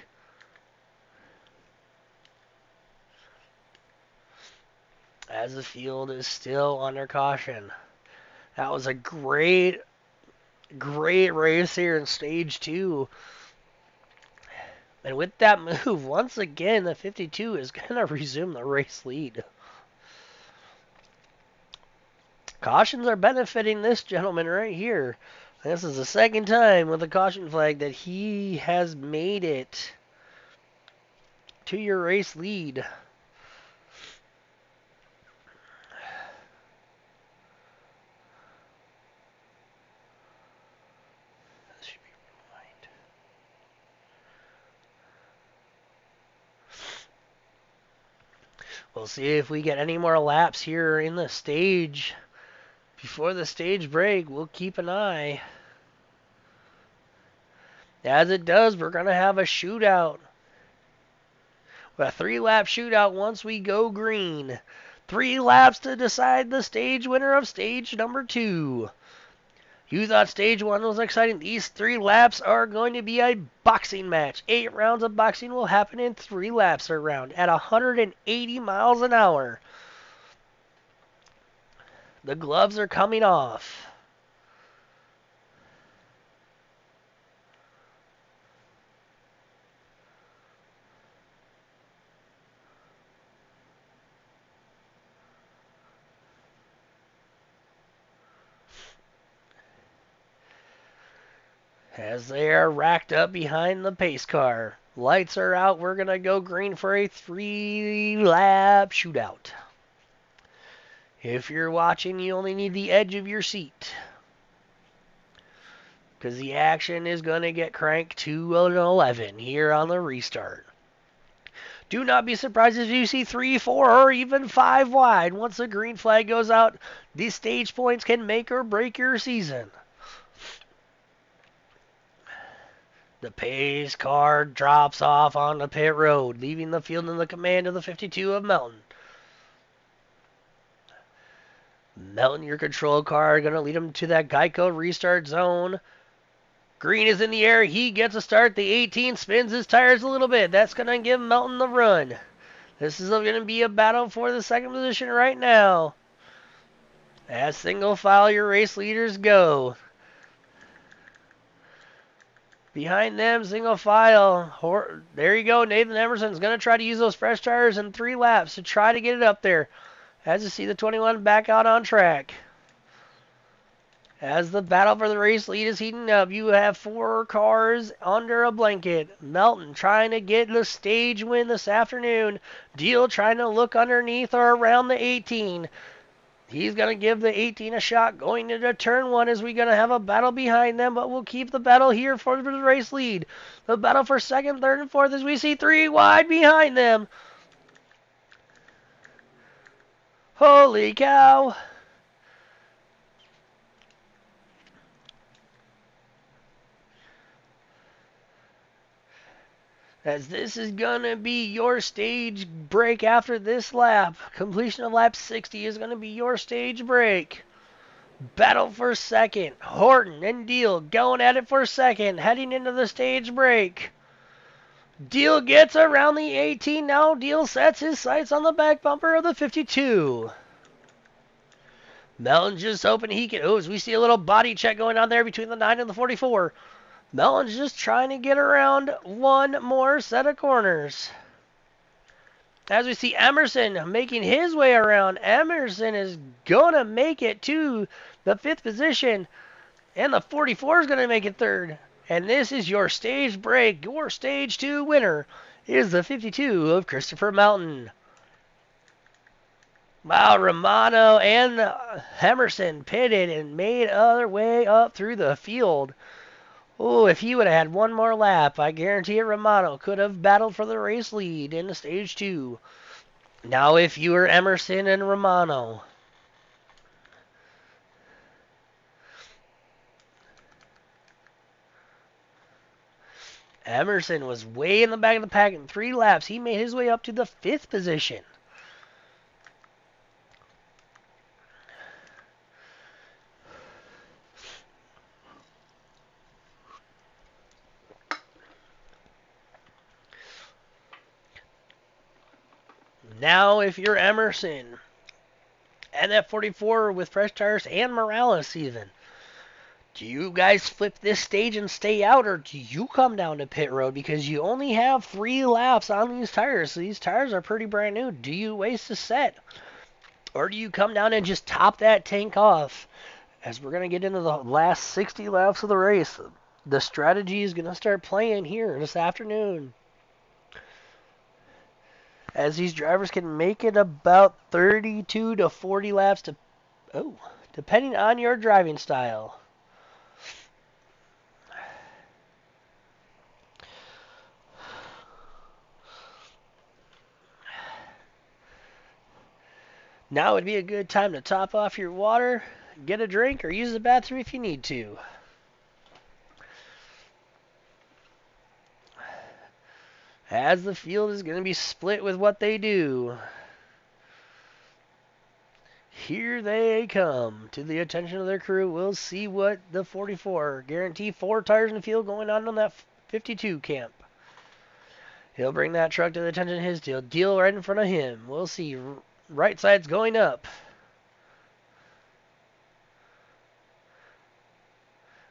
As the field is still under caution. That was a great race here in stage 2. And with that move, once again, the 52 is going to resume the race lead. Cautions are benefiting this gentleman right here. This is the second time with a caution flag that he has made it to your race lead. This should be right. We'll see if we get any more laps here in the stage. Before the stage break, we'll keep an eye. As it does, we're going to have a shootout. A 3-lap shootout once we go green. 3 laps to decide the stage winner of stage number 2. You thought stage 1 was exciting. These 3 laps are going to be a boxing match. 8 rounds of boxing will happen in 3 laps a round at 180 miles an hour. The gloves are coming off. As they are racked up behind the pace car. Lights are out. We're going to go green for a 3-lap shootout. If you're watching, you only need the edge of your seat, because the action is going to get cranked to an 11 here on the restart. Do not be surprised if you see 3, 4, or even 5 wide. Once the green flag goes out, these stage points can make or break your season. The pace car drops off on the pit road, leaving the field in the command of the 52 of Melton. Melton, your control car, going to lead him to that Geico restart zone. Green is in the air. He gets a start. The 18 spins his tires a little bit. That's going to give Melton the run. This is going to be a battle for the second position right now. As single file your race leaders go. Behind them, single file. There you go. Nathan Emerson's going to try to use those fresh tires in 3 laps to try to get it up there. As you see the 21 back out on track. As the battle for the race lead is heating up, you have 4 cars under a blanket. Melton trying to get the stage win this afternoon. Deal trying to look underneath or around the 18. He's going to give the 18 a shot going into turn 1 as we're going to have a battle behind them, but we'll keep the battle here for the race lead. The battle for 2nd, 3rd, and 4th as we see 3 wide behind them. Holy cow! As this is going to be your stage break after this lap. Completion of lap 60 is going to be your stage break. Battle for 2nd. Horton and Deal going at it for 2nd, heading into the stage break. Deal gets around the 18 now. Deal sets his sights on the back bumper of the 52. Melton's just hoping he can... Oh, as we see a little body check going on there between the 9 and the 44. Melton's just trying to get around one more set of corners. As we see Emerson making his way around. Emerson is going to make it to the 5th position. And the 44 is going to make it 3rd. And this is your stage break. Your stage 2 winner is the 52 of Christopher Melton. Wow, Romano and Emerson pitted and made their way up through the field. Oh, if he would have had one more lap, I guarantee it Romano could have battled for the race lead in the stage 2. Now if you were Emerson and Romano. Emerson was way in the back of the pack in 3 laps. He made his way up to the 5th position. Now, if you're Emerson and that 44 with fresh tires and Morales even, do you guys flip this stage and stay out, or do you come down to pit road because you only have 3 laps on these tires? So these tires are pretty brand new. Do you waste a set? Or do you come down and just top that tank off? As we're going to get into the last 60 laps of the race, the strategy is going to start playing here this afternoon. As these drivers can make it about 32 to 40 laps depending on your driving style. Now would be a good time to top off your water, get a drink, or use the bathroom if you need to. As the field is going to be split with what they do. Here they come. To the attention of their crew, we'll see what the 44 guarantee 4 tires in the field going on that 52 camp. He'll bring that truck to the attention of his deal right in front of him. We'll see. Right side's going up.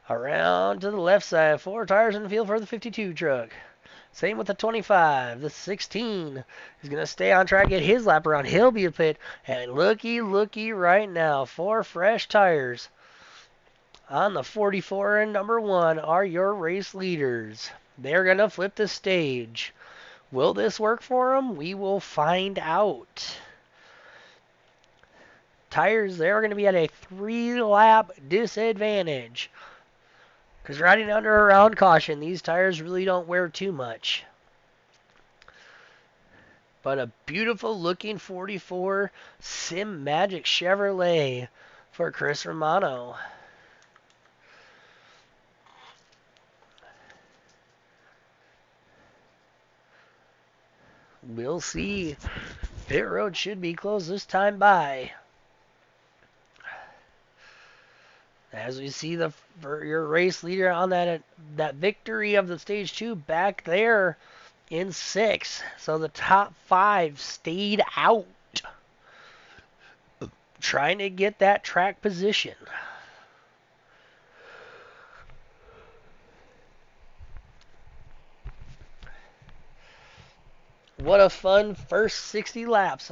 Around to the left side. 4 tires in the field for the 52 truck. Same with the 25. The 16 is going to stay on track, get his lap around. He'll be a pit. And looky right now. 4 fresh tires on the 44 and number 1 are your race leaders. They're going to flip the stage. Will this work for them? We will find out. Tires, they're going to be at a 3-lap disadvantage. Because riding under around caution, these tires really don't wear too much. But a beautiful looking 44 Sim Magic Chevrolet for Chris Romano. We'll see. Pit road should be closed this time by. As we see your race leader on that victory of the stage 2 back there in 6th. So the top 5 stayed out, trying to get that track position. What a fun first 60 laps.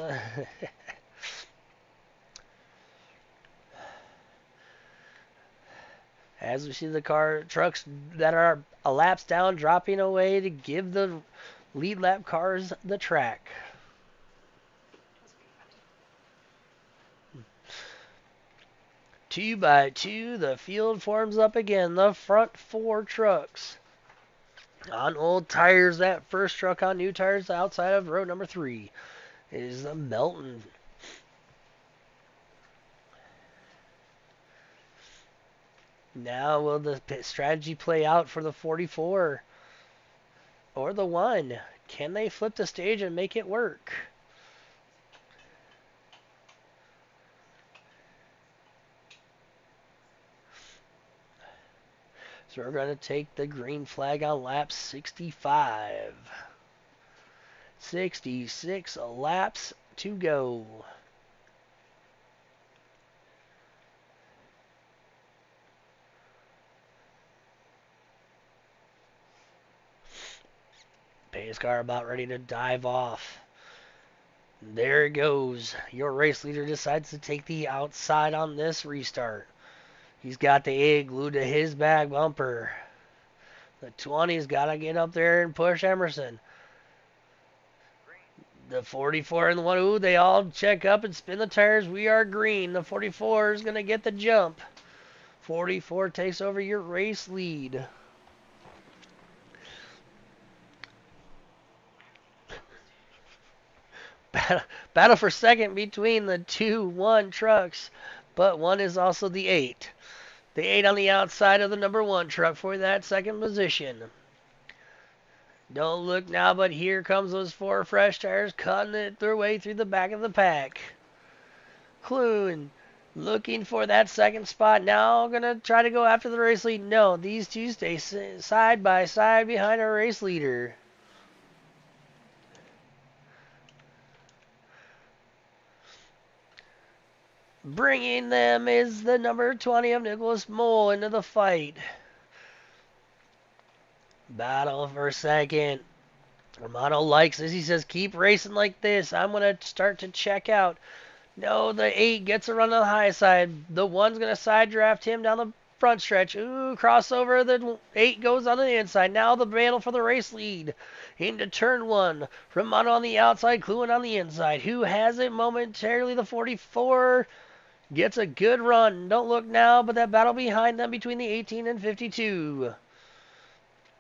As we see the trucks that are laps down dropping away to give the lead lap cars the track. Two by two, the field forms up again. The front 4 trucks on old tires. That first truck on new tires outside of row number 3 is the Melton. Now will the strategy play out for the 44 or the 1? Can they flip the stage and make it work? So we're going to take the green flag on lap 65. 66 laps to go. Pace car about ready to dive off. There it goes. Your race leader decides to take the outside on this restart. He's got the egg glued to his back bumper. The 20's got to get up there and push Emerson. The 44 and the 1, ooh, they all check up and spin the tires. We are green. The 44 is going to get the jump. 44 takes over your race lead. Battle for second between the 2-1 trucks, but 1 is also the 8. The 8 on the outside of the number 1 truck for that second position. Don't look now, but here comes those 4 fresh tires cutting it their way through the back of the pack. Clune looking for that second spot. Now going to try to go after the race lead. No, these two stay side by side behind our race leader. Bringing them is the number 20 of Nicholas Mole into the fight. Battle for second. Romano likes this. He says, keep racing like this. I'm going to start to check out. No, the 8 gets a run on the high side. The 1's going to side draft him down the front stretch. Ooh, crossover. The 8 goes on the inside. Now the battle for the race lead. Into turn 1. Romano on the outside, Kluin on the inside. Who has it momentarily? The 44 gets a good run. Don't look now, but that battle behind them between the 18 and 52.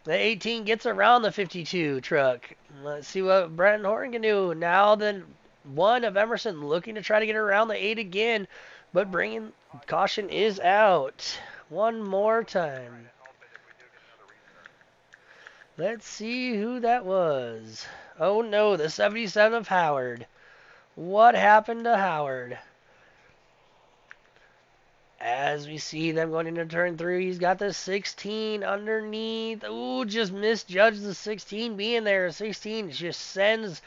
The 18 gets around the 52 truck. Let's see what Brenton Horton can do. Now the 1 of Emerson looking to try to get around the 8 again, but bringing caution is out. One more time. Let's see who that was. Oh no, the 77 of Howard. What happened to Howard? As we see them going into turn 3, he's got the 16 underneath. Ooh, just misjudged the 16 being there. 16 just sends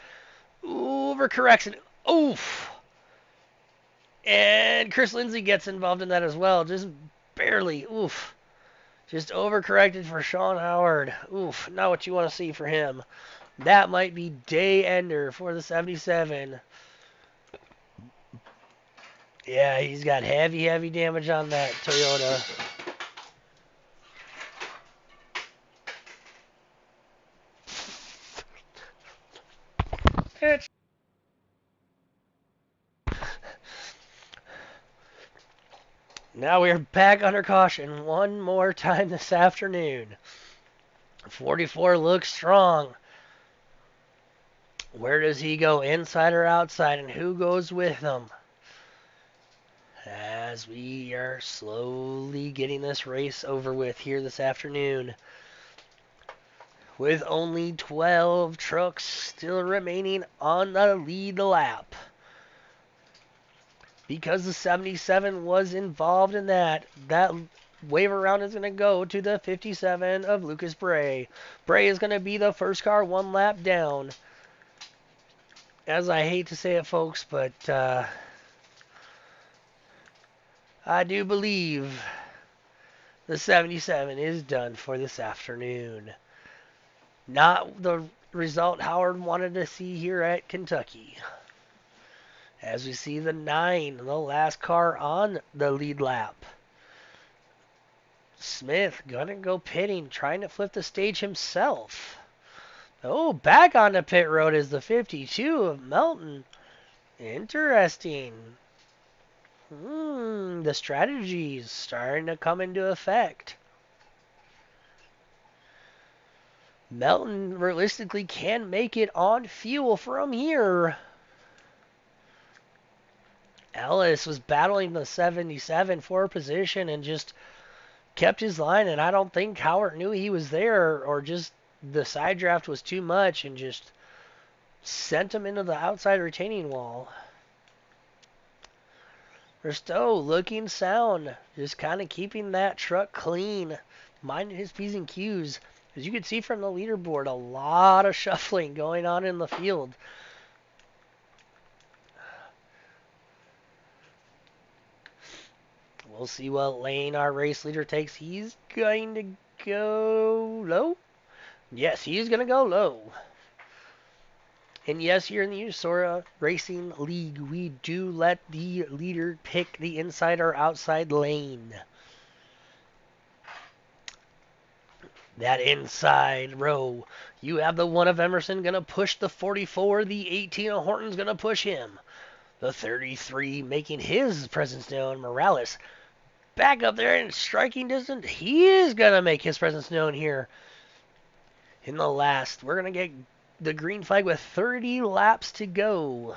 overcorrection. Oof. And Chris Lindsay gets involved in that as well. Just barely. Oof. Just overcorrected for Sean Howard. Oof. Not what you want to see for him. That might be day ender for the 77. Yeah, he's got heavy, heavy damage on that Toyota. It's Now we're back under caution one more time this afternoon. 44 looks strong. Where does he go, inside or outside, and who goes with him? As we are slowly getting this race over with here this afternoon, with only 12 trucks still remaining on the lead lap. Because the 77 was involved in that wave around is going to go to the 57 of Lucas Bray. Bray is going to be the first car one lap down. As I hate to say it, folks, but I do believe the 77 is done for this afternoon. Not the result Howard wanted to see here at Kentucky. As we see the 9, the last car on the lead lap. Smith gonna go pitting, trying to flip the stage himself. Oh, back on the pit road is the 52 of Melton. Interesting. The strategy's starting to come into effect. Melton realistically can make it on fuel from here. Ellis was battling the 77 for position and just kept his line, and I don't think Howard knew he was there, or just the side draft was too much and just sent him into the outside retaining wall. Risto looking sound, just kind of keeping that truck clean, minding his P's and Q's. As you can see from the leaderboard, a lot of shuffling going on in the field. We'll see what lane our race leader takes. He's going to go low. Yes, he's going to go low. And yes, here in the U.S.O.R.A Racing League, we do let the leader pick the inside or outside lane. That inside row, you have the 1 of Emerson going to push the 44. The 18 of Horton's going to push him. The 33 making his presence known. Morales back up there in striking distance. He is going to make his presence known here. In the last, we're going to get the green flag with 30 laps to go.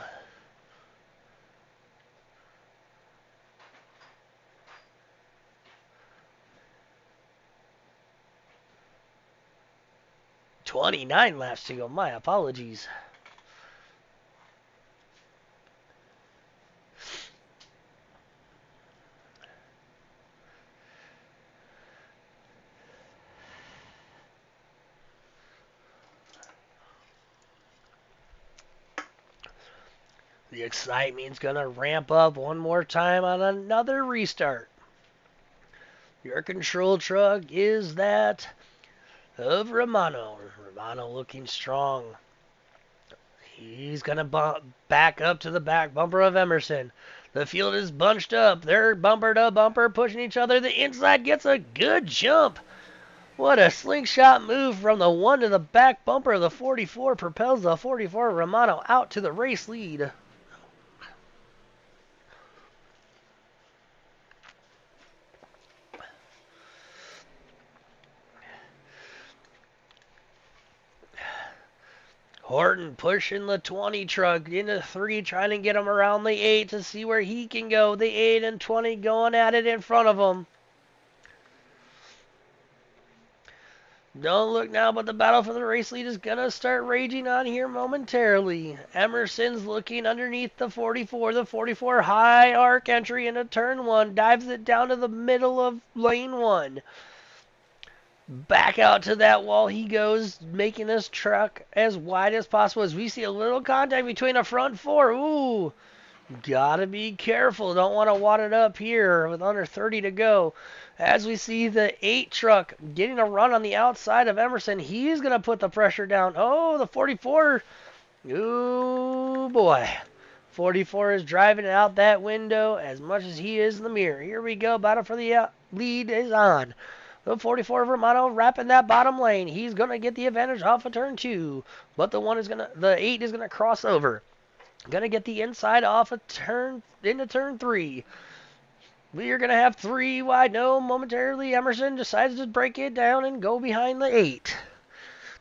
"29 laps to go. My apologies. The excitement's going to ramp up one more time on another restart. Your control truck is that of Romano. Romano looking strong. He's going to back up to the back bumper of Emerson. The field is bunched up. They're bumper to bumper, pushing each other. The inside gets a good jump. What a slingshot move from the one to the back bumper of the 44. Propels the 44 Romano out to the race lead. Horton pushing the 20 truck into 3, trying to get him around the 8 to see where he can go. The 8 and 20 going at it in front of him. Don't look now, but the battle for the race lead is going to start raging on here momentarily. Emerson's looking underneath the 44. The 44 high arc entry into turn 1. Dives it down to the middle of lane 1. Back out to that wall he goes, making this truck as wide as possible as we see a little contact between the front 4. Ooh, gotta be careful. Don't want to wad it up here with under 30 to go. As we see the 8 truck getting a run on the outside of Emerson, he's going to put the pressure down. Oh, the 44. Ooh, boy. 44 is driving out that window as much as he is in the mirror. Here we go. Battle for the lead is on. The 44 Romano wrapping that bottom lane. He's going to get the advantage off of turn 2. But the 8 is going to cross over. Going to get the inside off of into turn 3. We are going to have 3 wide. No, momentarily Emerson decides to break it down and go behind the 8.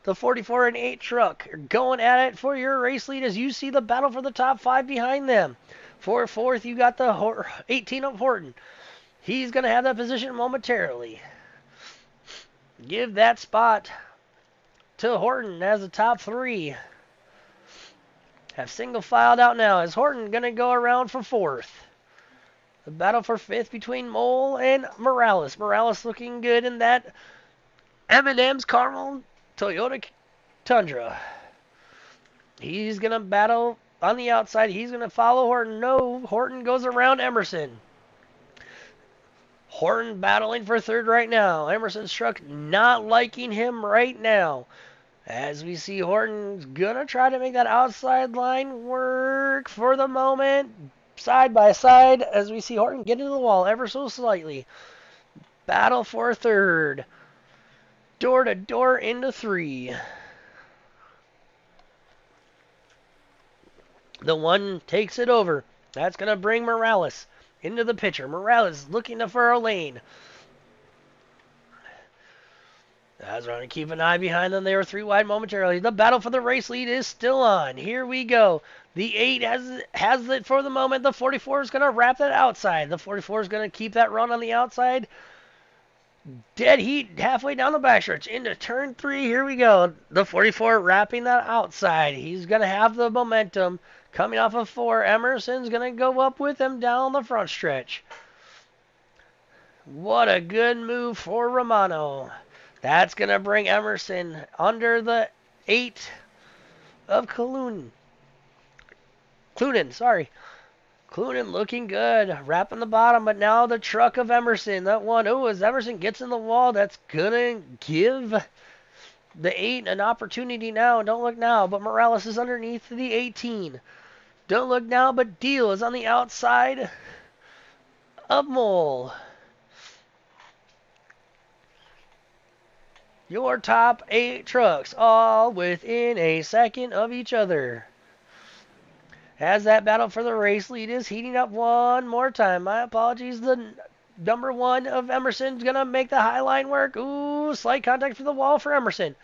The 44 and 8 truck are going at it for your race lead as you see the battle for the top 5 behind them. For 4th, you got the 18 of Horton. He's going to have that position momentarily. Give that spot to Horton as the top 3. Have single filed out now. Is Horton going to go around for 4th? The battle for 5th between Mole and Morales. Morales looking good in that M&M's Caramel Toyota Tundra. He's going to battle on the outside. He's going to follow Horton. No, Horton goes around Emerson. Horton battling for 3rd right now. Emerson's truck not liking him right now. As we see Horton's going to try to make that outside line work for the moment. Side by side as we see Horton get into the wall ever so slightly. Battle for 3rd. Door to door into 3. The 1 takes it over. That's going to bring Morales into the picture. Morales looking for a lane. As we're going to keep an eye behind them. They were 3 wide momentarily. The battle for the race lead is still on. Here we go. The 8 has it for the moment. The 44 is going to wrap that outside. The 44 is going to keep that run on the outside. Dead heat halfway down the backstretch into turn 3. Here we go. The 44 wrapping that outside. He's going to have the momentum coming off of 4. Emerson's going to go up with him down the front stretch. What a good move for Romano. That's going to bring Emerson under the 8 of Clunan, sorry. Clunan looking good. Wrapping the bottom, but now the truck of Emerson. That one, as Emerson gets in the wall, that's going to give the 8 an opportunity now. Don't look now, but Morales is underneath the 18. Don't look now, but Deal is on the outside of Mole. Your top 8 trucks, all within a second of each other. As that battle for the race lead is heating up one more time. My apologies. The number 1 of Emerson's going to make the high line work. Ooh, slight contact for the wall for Emerson.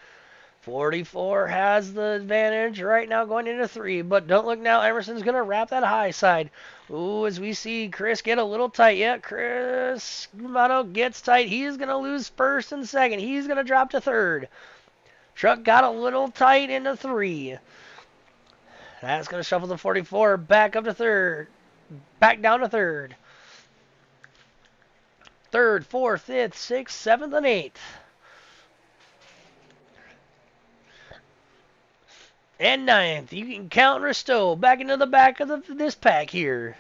44 has the advantage right now going into 3. But don't look now. Emerson's going to wrap that high side. Ooh, as we see Chris get a little tight. Yeah, Chris Romano gets tight. He's going to lose 1st and 2nd. He's going to drop to 3rd. Truck got a little tight into 3. That's going to shuffle the 44 back up to 3rd. Back down to 3rd. 3rd, 4th, 5th, 6th, 7th, and 8th. And 9th. You can count Risto back into the back of this pack here.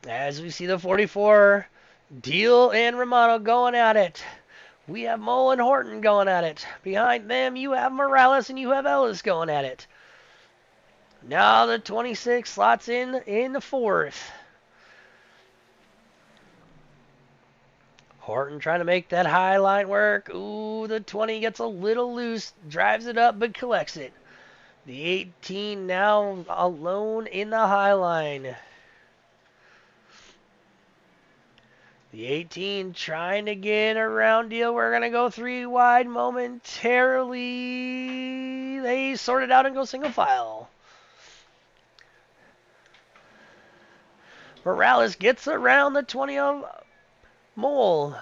As we see the 44, Deal and Romano going at it. We have Mole and Horton going at it. Behind them, you have Morales and you have Ellis going at it. Now the 26 slots in the fourth. Horton trying to make that high line work. Ooh, the 20 gets a little loose, drives it up, but collects it. The 18 now alone in the high line. The 18 trying to get a round deal. We're going to go 3 wide momentarily. They sort it out and go single file. Morales gets around the 20 of Mole.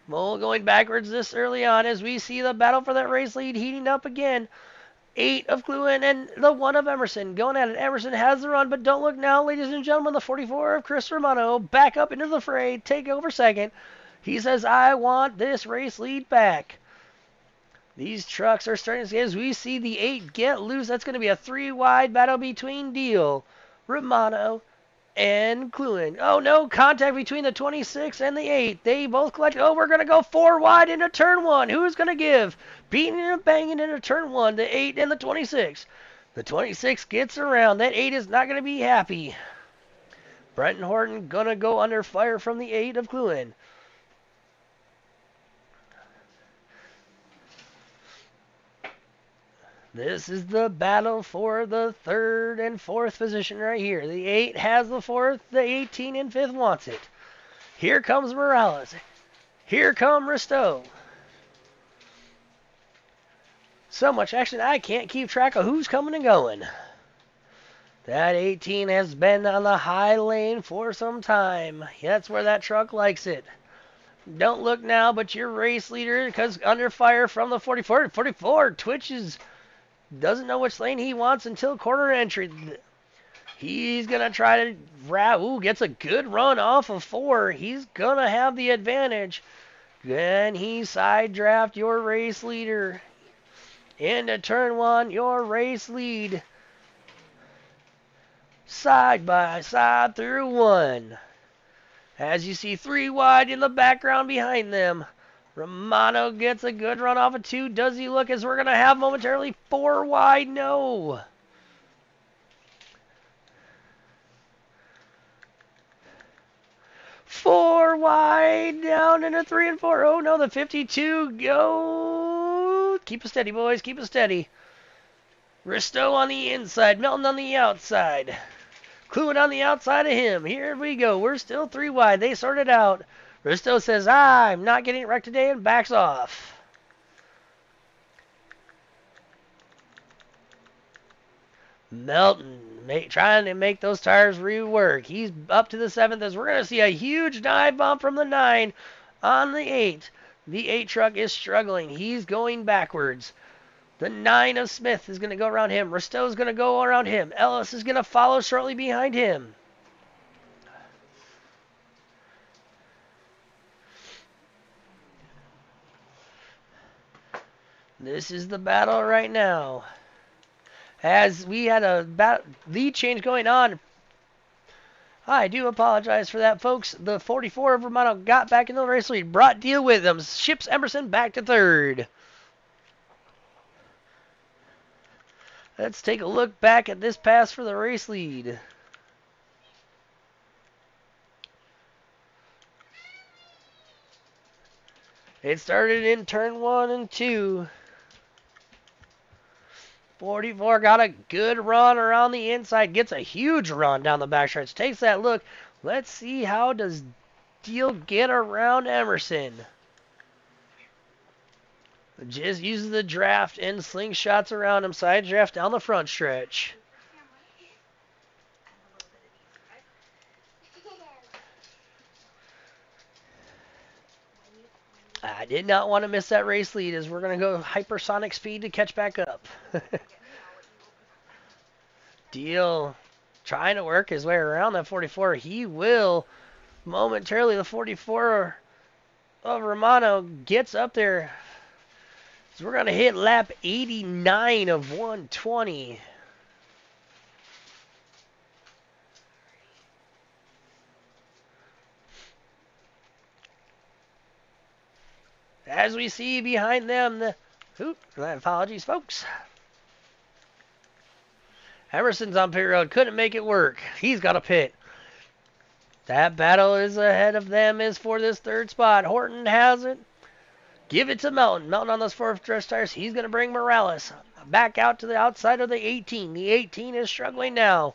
Mole going backwards this early on as we see the battle for that race lead heating up again. 8 of Cluin and the 1 of Emerson going at it. Emerson has the run, but don't look now, ladies and gentlemen. The 44 of Chris Romano back up into the fray, take over second. He says, I want this race lead back. These trucks are starting to see as we see the 8 get loose. That's going to be a 3 wide battle between Deal, Romano, and Cluin. Oh no, contact between the 26 and the 8. They both collect. Oh, we're going to go 4 wide into turn 1. Who's going to give? Beating and banging into turn 1, the 8 and the 26. The 26 gets around. That 8 is not going to be happy. Brenton Horton going to go under fire from the 8 of Cluin. This is the battle for the 3rd and 4th position right here. The 8 has the 4th. The 18 and 5th wants it. Here comes Morales. Here come Risto. So much action, I can't keep track of who's coming and going. That 18 has been on the high lane for some time. That's where that truck likes it. Don't look now, but your race leader, because under fire from the 44. 44 twitches. Doesn't know which lane he wants until corner entry. He's going to try to gets a good run off of 4. He's going to have the advantage. Then he side draft your race leader. Into turn 1, your race lead. Side by side through 1. As you see 3 wide in the background behind them. Romano gets a good run off of 2. Does he look as we're going to have momentarily 4 wide? No. Four wide down into 3 and 4. Oh no, the 52 go. Keep it steady, boys. Keep it steady. Risto on the inside. Melton on the outside. Cluin on the outside of him. Here we go. We're still 3 wide. They sort it out. Risto says, I'm not getting wrecked today, and backs off. Melton trying to make those tires rework. He's up to the 7th as we're going to see a huge dive bomb from the 9 on the 8. The 8 truck is struggling. He's going backwards. The 9 of Smith is going to go around him. Risto's going to go around him. Ellis is going to follow shortly behind him. This is the battle right now. As we had a lead change going on. I do apologize for that, folks. The 44 of Romano got back into the race lead. Brought Deal with him. Ships Emerson back to 3rd. Let's take a look back at this pass for the race lead. It started in turn 1 and 2. 44 got a good run around the inside. Gets a huge run down the backstretch. Takes that look. Let's see how does Deal get around Emerson. Just uses the draft and slingshots around him. Side draft down the front stretch. I did not want to miss that race lead as we're going to go hypersonic speed to catch back up. Deal trying to work his way around that 44. He will momentarily. The 44 of Romano gets up there. So we're going to hit lap 89 of 120. As we see behind them, apologies, folks. Emerson's on pit road. Couldn't make it work. He's got a pit. That battle is ahead of them is for this third spot. Horton has it. Give it to Melton. Melton on those fourth dress tires. He's going to bring Morales back out to the outside of the 18. The 18 is struggling now.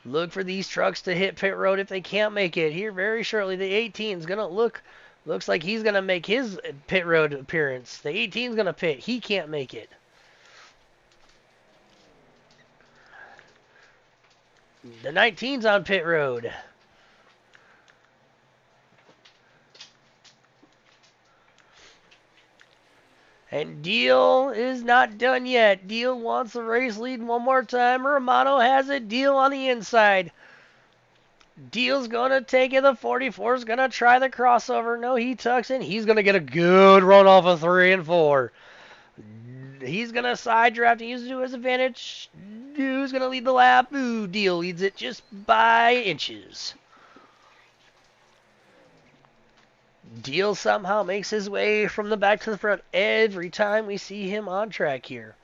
Look for these trucks to hit pit road if they can't make it. Here very shortly, the 18 is going to looks like he's going to make his pit road appearance. The 18 is going to pit. He can't make it. The 19's on pit road. And Deal is not done yet. Deal wants the race lead one more time. Romano has it. Deal on the inside. Deal's going to take it. The 44 is going to try the crossover. No, he tucks in. He's going to get a good run off of 3 and 4. He's going to side draft and use it to his advantage. Who's going to lead the lap? Ooh, Deal leads it just by inches. Deal somehow makes his way from the back to the front every time we see him on track here.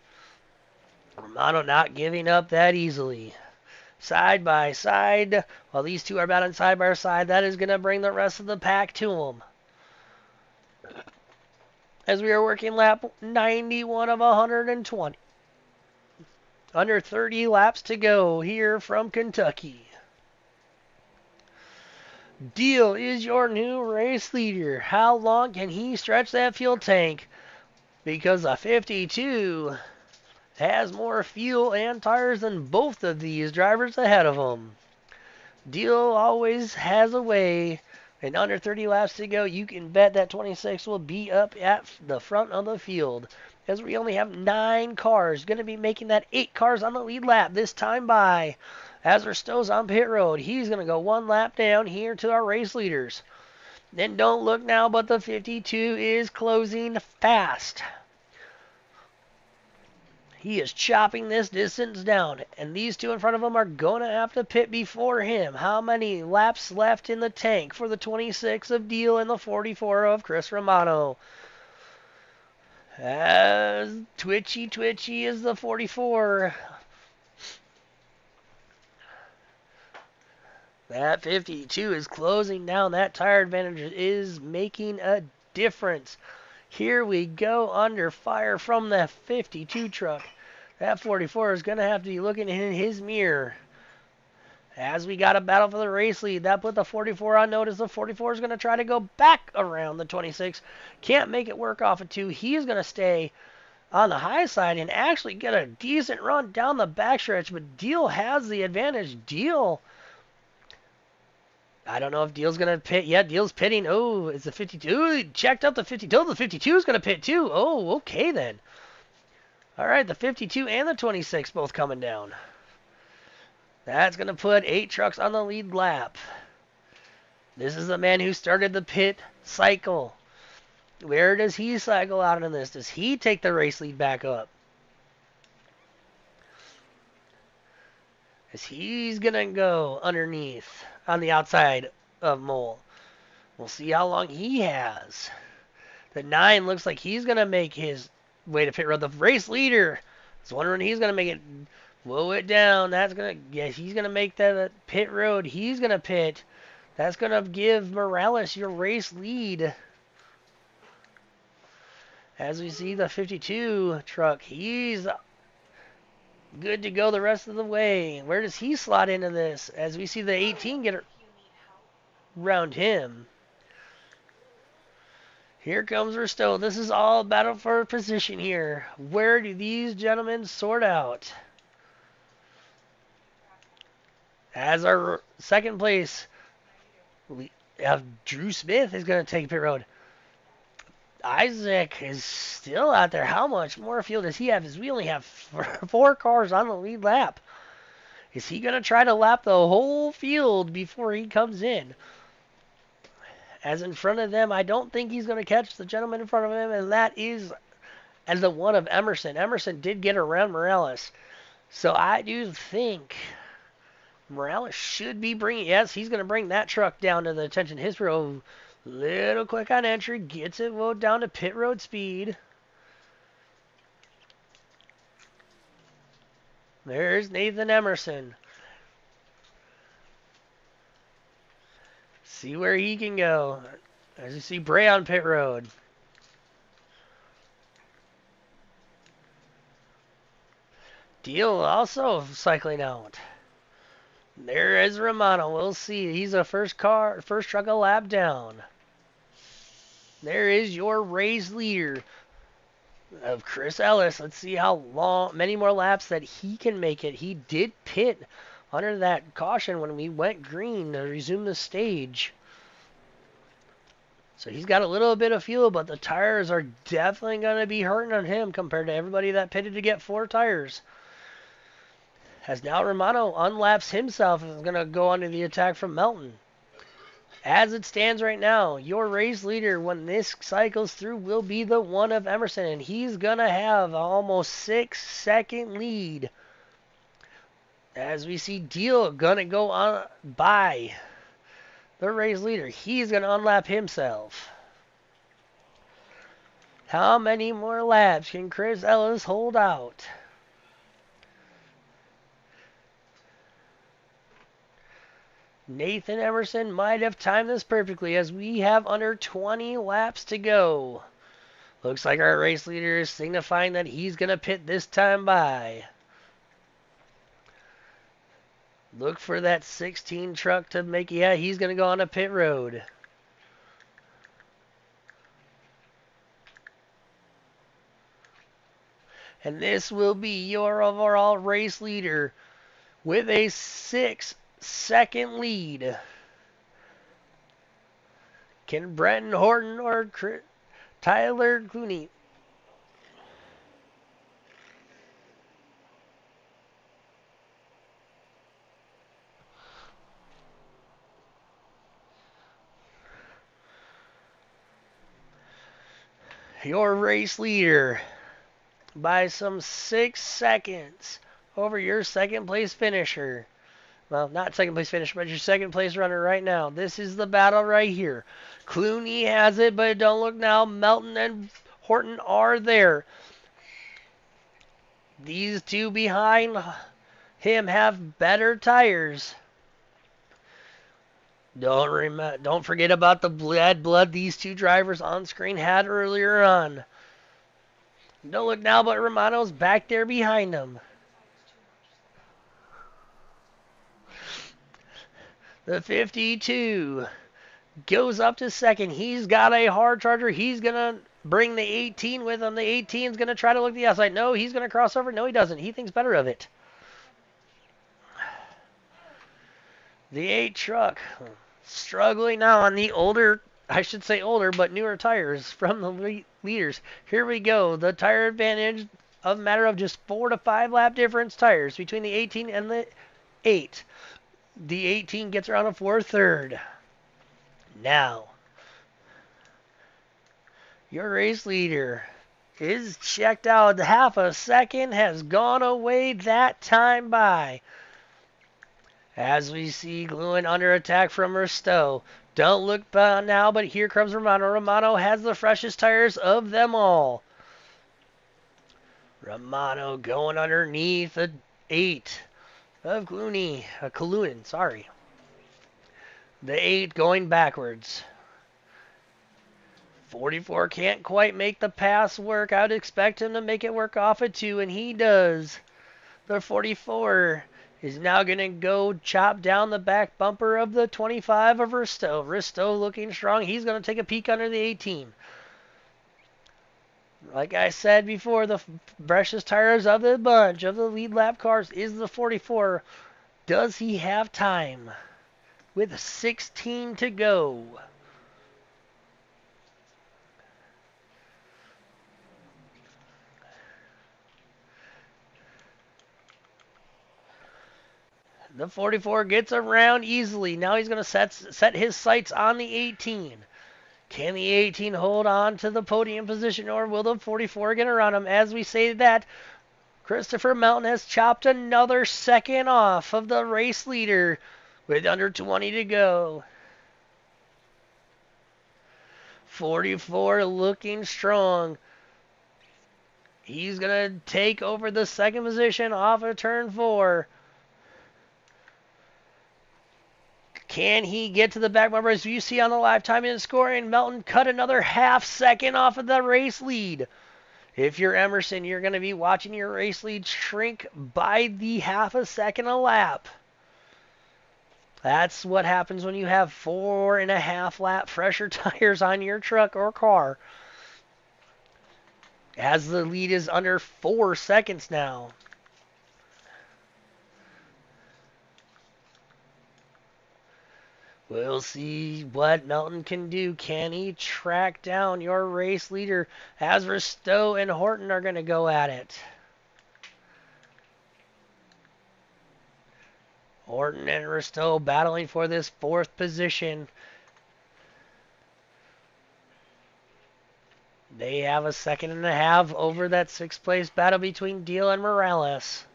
Romano not giving up that easily. Side by side, while these two are battling side by side, that is going to bring the rest of the pack to them. As we are working lap 91 of 120. Under 30 laps to go here from Kentucky. Deal is your new race leader. How long can he stretch that fuel tank? Because a 52 has more fuel and tires than both of these drivers ahead of him. Deal always has a way. And under 30 laps to go, you can bet that 26 will be up at the front of the field. As we only have 9 cars. Going to be making that 8 cars on the lead lap this time by. As Stowe's on pit road, he's going to go 1 lap down here to our race leaders. Then don't look now, but the 52 is closing fast. He is chopping this distance down, and these two in front of him are going to have to pit before him. How many laps left in the tank for the 26 of Deal and the 44 of Chris Romano? As twitchy is the 44. That 52 is closing down. That tire advantage is making a difference. Here we go under fire from the 52 truck. That 44 is going to have to be looking in his mirror. As we got a battle for the race lead, that put the 44 on notice. The 44 is going to try to go back around the 26. Can't make it work off of 2. He's going to stay on the high side and actually get a decent run down the backstretch. But Deal has the advantage. Deal... I don't know if Deal's going to pit yet. Deal's pitting. Oh, it's the 52. He checked up the 52. The 52 is going to pit too. Oh, okay then. All right, the 52 and the 26 both coming down. That's going to put 8 trucks on the lead lap. This is the man who started the pit cycle. Where does he cycle out in this? Does he take the race lead back up? As he's going to go underneath on the outside of Mole. We'll see how long he has. The 9 looks like he's going to make his way to pit road. The race leader is wondering he's going to make it. Blow it down. That's going to, yes, he's going to make that pit road. He's going to pit. That's going to give Morales your race lead. As we see the 52 truck, he's good to go the rest of the way. Where does he slot into this? As we see the 18 get around him. Here comes Risto. This is all battle for position here. Where do these gentlemen sort out? As our second place, Drew Smith is going to take pit road. Isaac is still out there. How much more fuel does he have? As we only have 4 cars on the lead lap. Is he going to try to lap the whole field before he comes in? As in front of them, I don't think he's going to catch the gentleman in front of him, and that is as the one of Emerson. Emerson did get around Morales. So I do think Morales should be bringing, yes, he's going to bring that truck down to the attention. His road, little quick on entry, gets it low down to pit road speed. There's Nathan Emerson. See where he can go. As you see Bray on pit road. Deal also cycling out. There is Romano. We'll see. He's a first truck a lap down. There is your race leader of Chris Ellis. Let's see many more laps that he can make it. He did pit under that caution when we went green to resume the stage. So he's got a little bit of fuel, but the tires are definitely going to be hurting on him compared to everybody that pitted to get 4 tires. As now Romano unlaps himself and is going to go under the attack from Melton. As it stands right now, your race leader when this cycles through will be the one of Emerson, and he's going to have an almost 6-second lead. As we see Deal going to go on by the race leader. He's going to unlap himself. How many more laps can Chris Ellis hold out? Nathan Emerson might have timed this perfectly as we have under 20 laps to go. Looks like our race leader is signifying that he's going to pit this time by. Look for that 16 truck to make, yeah, he's going to go on a pit road. And this will be your overall race leader with a 6-second lead. Can Brenton Horton or Tyler Clooney? Your race leader by some 6 seconds over your second place finisher. Well, not second place finisher, but your second place runner right now. This is the battle right here. Clooney has it, but don't look now. Melton and Horton are there. These two behind him have better tires. Don't forget about the bad blood these two drivers on screen had earlier on. Don't look now, but Romano's back there behind him. The 52 goes up to second. He's got a hard charger. He's going to bring the 18 with him. The 18 is going to try to look the outside. No, he's going to cross over. No, he doesn't. He thinks better of it. The 8 truck struggling now on the older, I should say older, but newer tires from the leaders. Here we go. The tire advantage of a matter of just 4 to 5 lap difference tires between the 18 and the 8. The 18 gets around a 4/3. Now, your race leader is checked out. Half a second has gone away that time by. As we see Gluin under attack from Risto. Don't look now, but here comes Romano. Romano has the freshest tires of them all. Romano going underneath the 8 of Kalunin, sorry. The 8 going backwards. 44 can't quite make the pass work. I would expect him to make it work off of 2, and he does. The 44 is now going to go chop down the back bumper of the 25 of Risto. Risto looking strong. He's going to take a peek under the 18. Like I said before, the freshest tires of the bunch of the lead lap cars is the 44. Does he have time? With 16 to go. The 44 gets around easily. Now he's going to set his sights on the 18. Can the 18 hold on to the podium position, or will the 44 get around him? As we say that, Christopher Melton has chopped another second off of the race leader with under 20 to go. 44 looking strong. He's going to take over the second position off of turn 4. Can he get to the back bumper? As you see on the live time and scoring, Melton cut another half second off of the race lead. If you're Emerson, you're going to be watching your race lead shrink by the half a second a lap. That's what happens when you have 4.5 lap fresher tires on your truck or car. As the lead is under 4 seconds now. We'll see what Melton can do. Can he track down your race leader as Risto and Horton are going to go at it? Horton and Risto battling for this 4th position. They have a 1.5 seconds over that 6th place battle between Deal and Morales.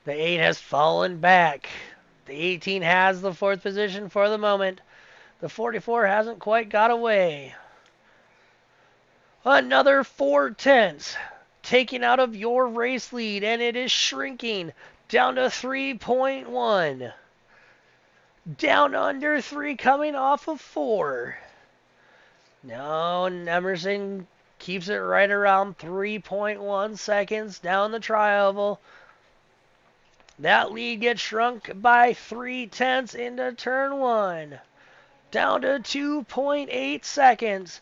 The 8 has fallen back. The 18 has the 4th position for the moment. The 44 hasn't quite got away. Another 4/10 taken out of your race lead, and it is shrinking down to 3.1. Down under 3 coming off of 4. Now Emerson keeps it right around 3.1 seconds down the tri-oval. That lead gets shrunk by 0.3 into turn 1. Down to 2.8 seconds.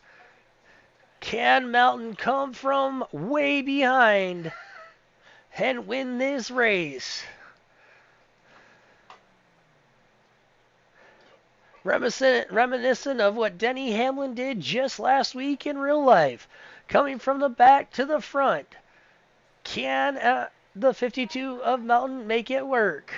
Can Melton come from way behind and win this race? Reminiscent of what Denny Hamlin did just last week in real life. Coming from the back to the front. Can the 52 of Melton make it work?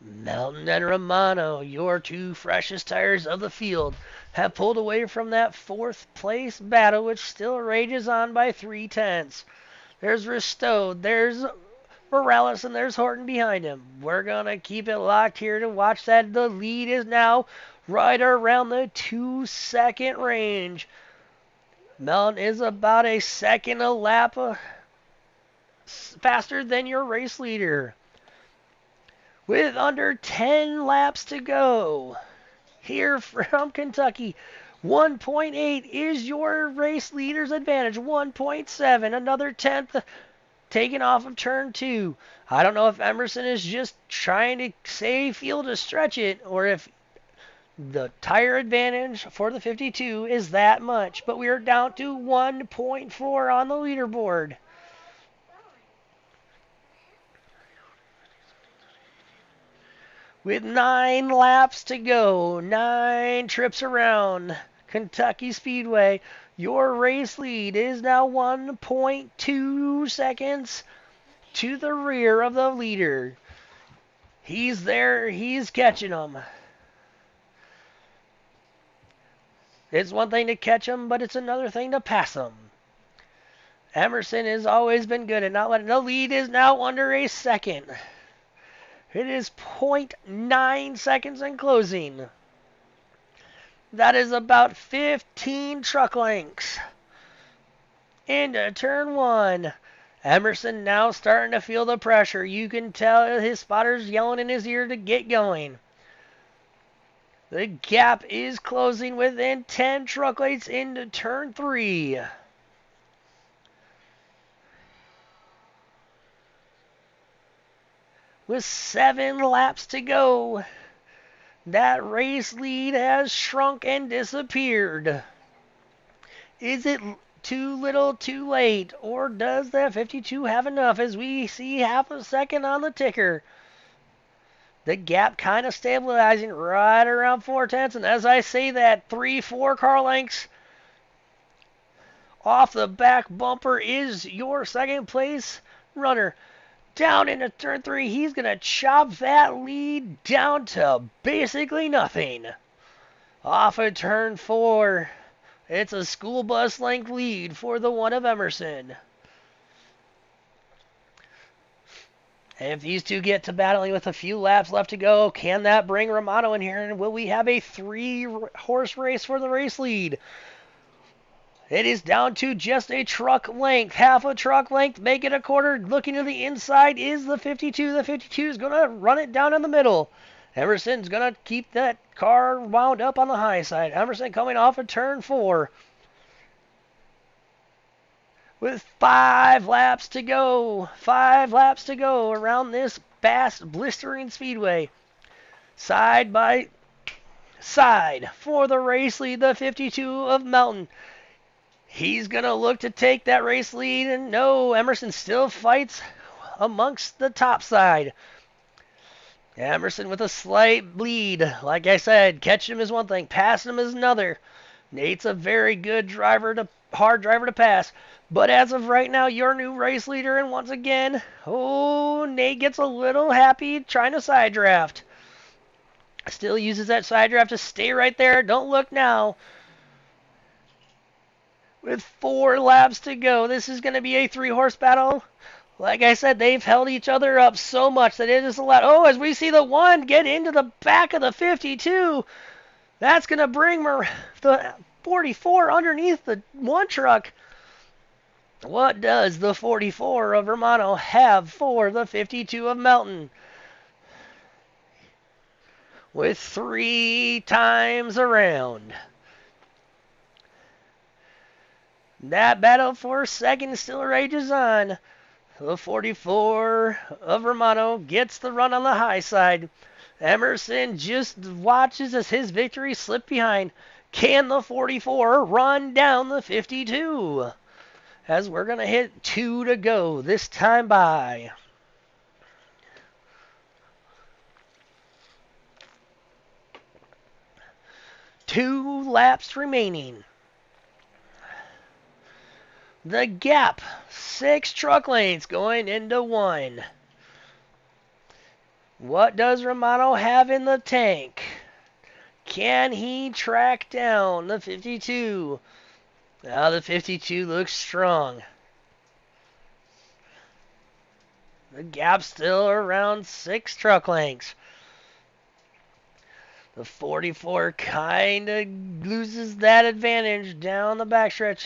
Melton and Romano, your 2 freshest tires of the field, have pulled away from that 4th place battle, which still rages on by 0.3. There's Risto, there's Morales, and there's Horton behind him. We're going to keep it locked here to watch that. The lead is now right around the 2-second range. Melton is about a second a lap faster than your race leader. With under 10 laps to go. Here from Kentucky, 1.8 is your race leader's advantage. 1.7, another 10th taken off of turn 2. I don't know if Emerson is just trying to save fuel to stretch it, or if the tire advantage for the 52 is that much. But we are down to 1.4 on the leaderboard. With 9 laps to go, 9 trips around Kentucky Speedway, your race lead is now 1.2 seconds to the rear of the leader. He's there, he's catching them. It's one thing to catch them, but it's another thing to pass them. Emerson has always been good at not letting... The lead is now under a second. It is 0.9 seconds in closing. That is about 15 truck lengths. Into turn 1. Emerson now starting to feel the pressure. You can tell his spotter's yelling in his ear to get going. The gap is closing within 10 truck lengths into turn 3. With 7 laps to go, that race lead has shrunk and disappeared. Is it too little too late, or does that 52 have enough as we see half a second on the ticker? The gap kind of stabilizing right around 0.4, and as I say that, 3-4 car lengths off the back bumper is your second place runner. Down into turn 3, he's going to chop that lead down to basically nothing. Off of turn 4, it's a school bus length lead for the one of Emerson. If these two get to battling with a few laps left to go, can that bring Romano in here? And will we have a 3-horse race for the race lead? It is down to just a truck length, half a truck length, make it a quarter. Looking to the inside is the 52. The 52 is going to run it down in the middle. Emerson's going to keep that car wound up on the high side. Emerson coming off of turn 4. With 5 laps to go. 5 laps to go around this fast, blistering speedway. Side by side for the race lead, the 52 of Melton. He's going to look to take that race lead, and no, Emerson still fights amongst the top side. Emerson with a slight bleed. Like I said, catching him is one thing, passing him is another. Nate's a very good driver, hard driver to pass. But as of right now, your new race leader, and once again, oh, Nate gets a little happy trying to side draft. Still uses that side draft to stay right there. Don't look now. With 4 laps to go, this is going to be a 3-horse battle. Like I said, they've held each other up so much that it is allowed. Oh, as we see the 1 get into the back of the 52, that's going to bring the 44 underneath the 1 truck. What does the 44 of Romano have for the 52 of Melton? With 3 times around. That battle for second still rages on. The 44 of Romano gets the run on the high side. Emerson just watches as his victory slip behind. Can the 44 run down the 52? As we're going to hit 2 to go this time by. Two laps remaining. The gap, 6 truck lanes going into 1. What does Romano have in the tank? Can he track down the 52? Now the 52 looks strong. The gap's still around 6 truck lengths. The 44 kind of loses that advantage down the backstretch.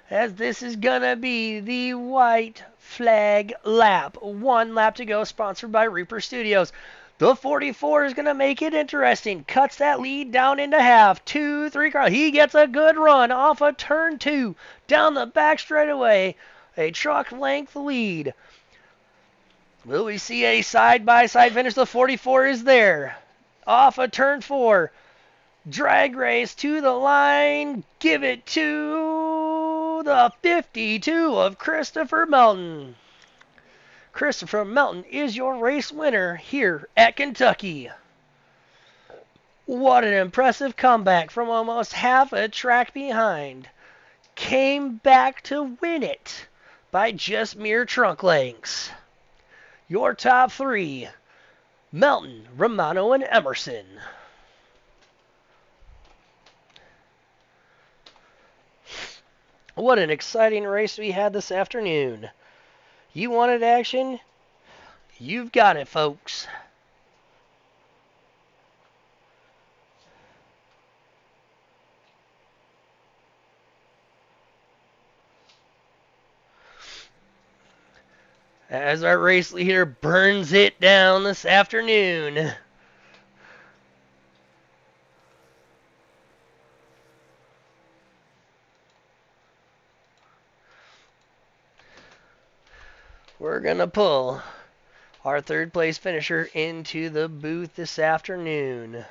As this is going to be the white flag lap. 1 lap to go, sponsored by Reaper Studios. The 44 is going to make it interesting. Cuts that lead down into half. 2, 3 cars. He gets a good run off of turn 2. Down the back straightaway. A truck length lead. Will we see a side-by-side finish? The 44 is there. Off of turn 4. Drag race to the line. Give it to the 52 of Christopher Melton. Christopher Melton is your race winner here at Kentucky. What an impressive comeback from almost half a track behind. Came back to win it by just mere trunk lengths. Your top 3, Melton, Romano, and Emerson. What an exciting race we had this afternoon. You wanted action? You've got it, folks. As our race leader burns it down this afternoon. We're going to pull our 3rd place finisher into the booth this afternoon.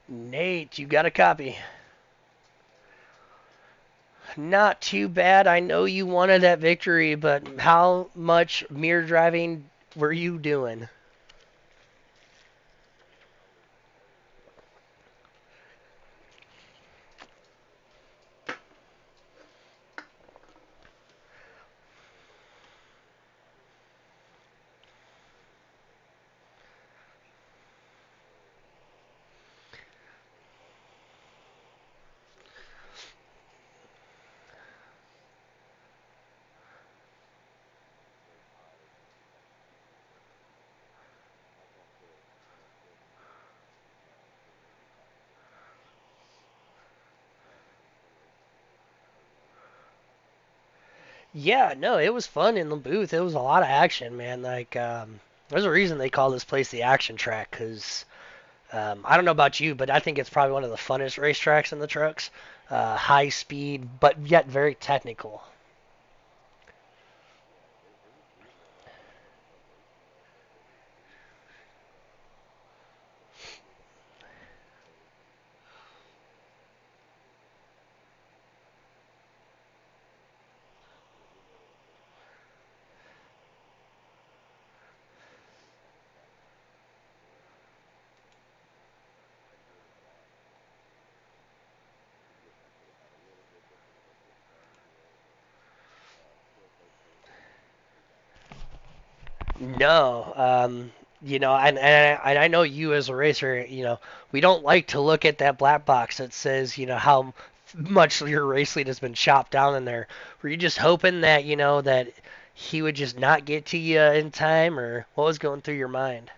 Nate, you got a copy. Not too bad. I know you wanted that victory, but how much mirror driving were you doing? Yeah, no, it was fun in the booth. It was a lot of action, man. There's a reason they call this place the action track, 'cause I don't know about you, but I think it's probably one of the funnest racetracks in the trucks. High speed, but yet very technical. No, and I know you as a racer, we don't like to look at that black box that says, how much your race lead has been chopped down in there. Were you just hoping that, that he would just not get to you in time, or what was going through your mind?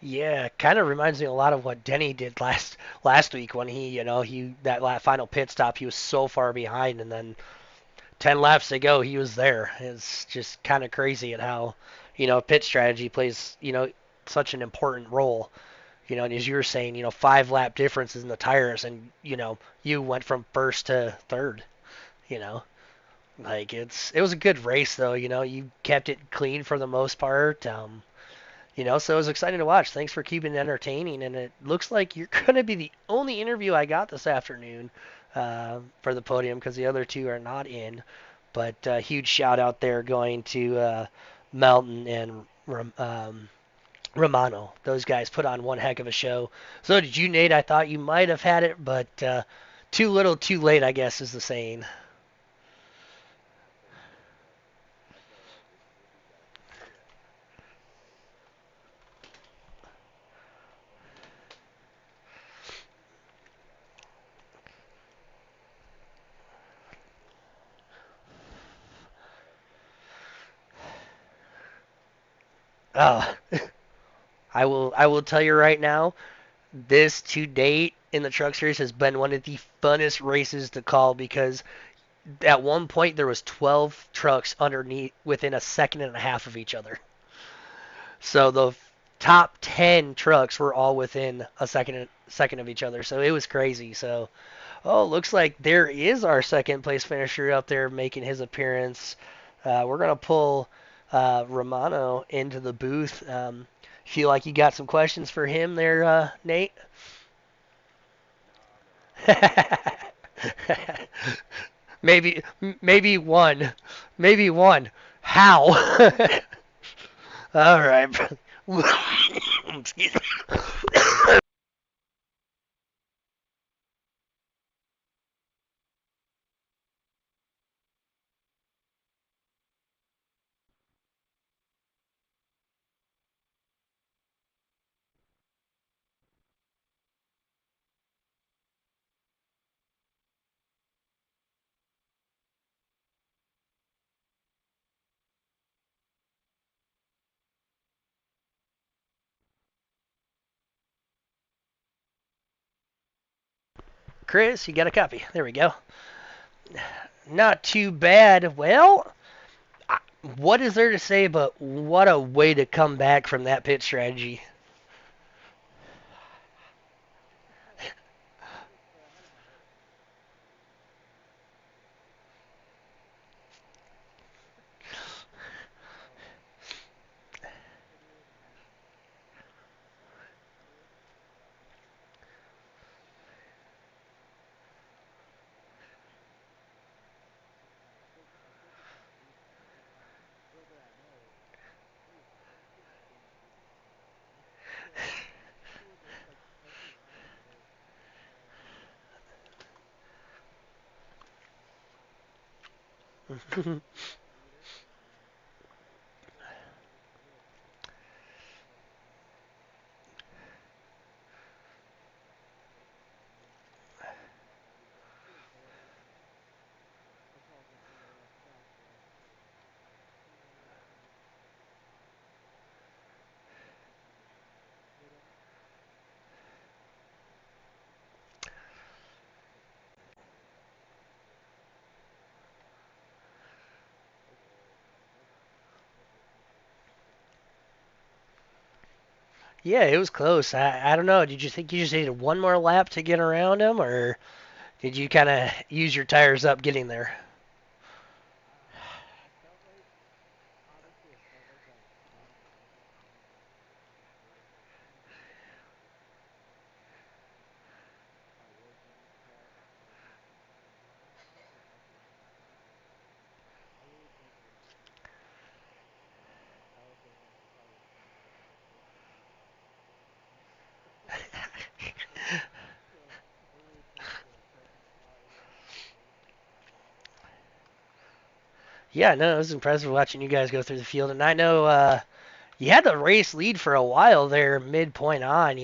Yeah, kind of reminds me a lot of what Denny did last week when he that final pit stop, he was so far behind, and then 10 laps to go, he was there. It's just kind of crazy at how, pit strategy plays, such an important role. And as you were saying, 5 lap differences in the tires, and, you went from first to third, you know. It was a good race though, you kept it clean for the most part. So it was exciting to watch. Thanks for keeping it entertaining, and it looks like you're going to be the only interview I got this afternoon for the podium because the other two are not in. But huge shout out there going to Melton and Romano. Those guys put on one heck of a show. So did you, Nate. I thought you might have had it, but too little, too late, I guess is the saying. Oh, I will tell you right now, this to date in the truck series has been one of the funnest races to call because at one point there was 12 trucks underneath within a second and a half of each other. So the top 10 trucks were all within a second of each other. So it was crazy. So looks like there is our second place finisher up there making his appearance. We're gonna pull Romano into the booth. Feel like you got some questions for him there, Nate? maybe one, maybe one. How? All right. Excuse me. Chris, you got a copy. There we go. Not too bad. Well, what is there to say but what a way to come back from that pit strategy? Yeah, it was close. I don't know. Did you think you just needed one more lap to get around him, or did you kind of use your tires up getting there? Yeah, no, it was impressive watching you guys go through the field, and I know you had the race lead for a while there, midpoint on.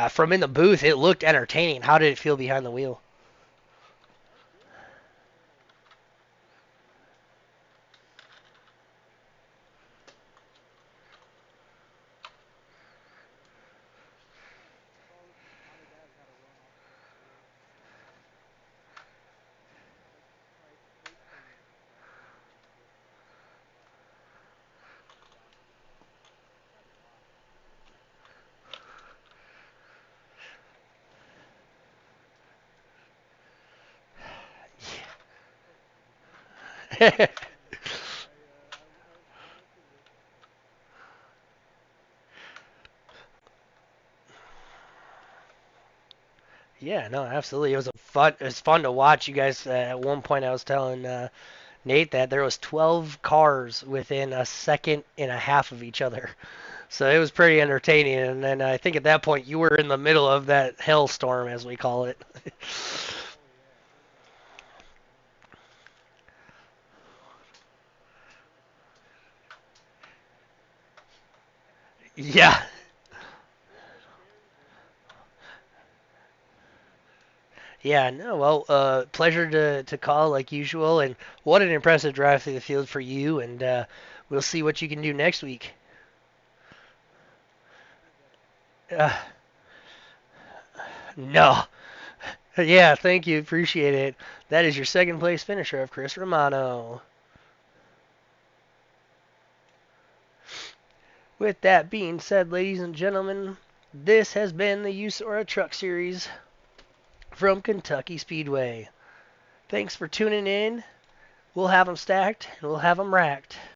From in the booth, it looked entertaining. How did it feel behind the wheel? Yeah, no, absolutely. It was fun to watch you guys. At one point, I was telling Nate that there was 12 cars within a second and a half of each other. So it was pretty entertaining. And then I think at that point you were in the middle of that hellstorm, as we call it. Yeah. Yeah, no, well, pleasure to call like usual, and what an impressive drive through the field for you, and we'll see what you can do next week. Uh, no. Yeah, thank you, appreciate it. That is your second place finisher of Chris Romano. With that being said, ladies and gentlemen, this has been the U.S.O.R.A Truck Series from Kentucky Speedway. Thanks for tuning in. We'll have them stacked and we'll have them racked.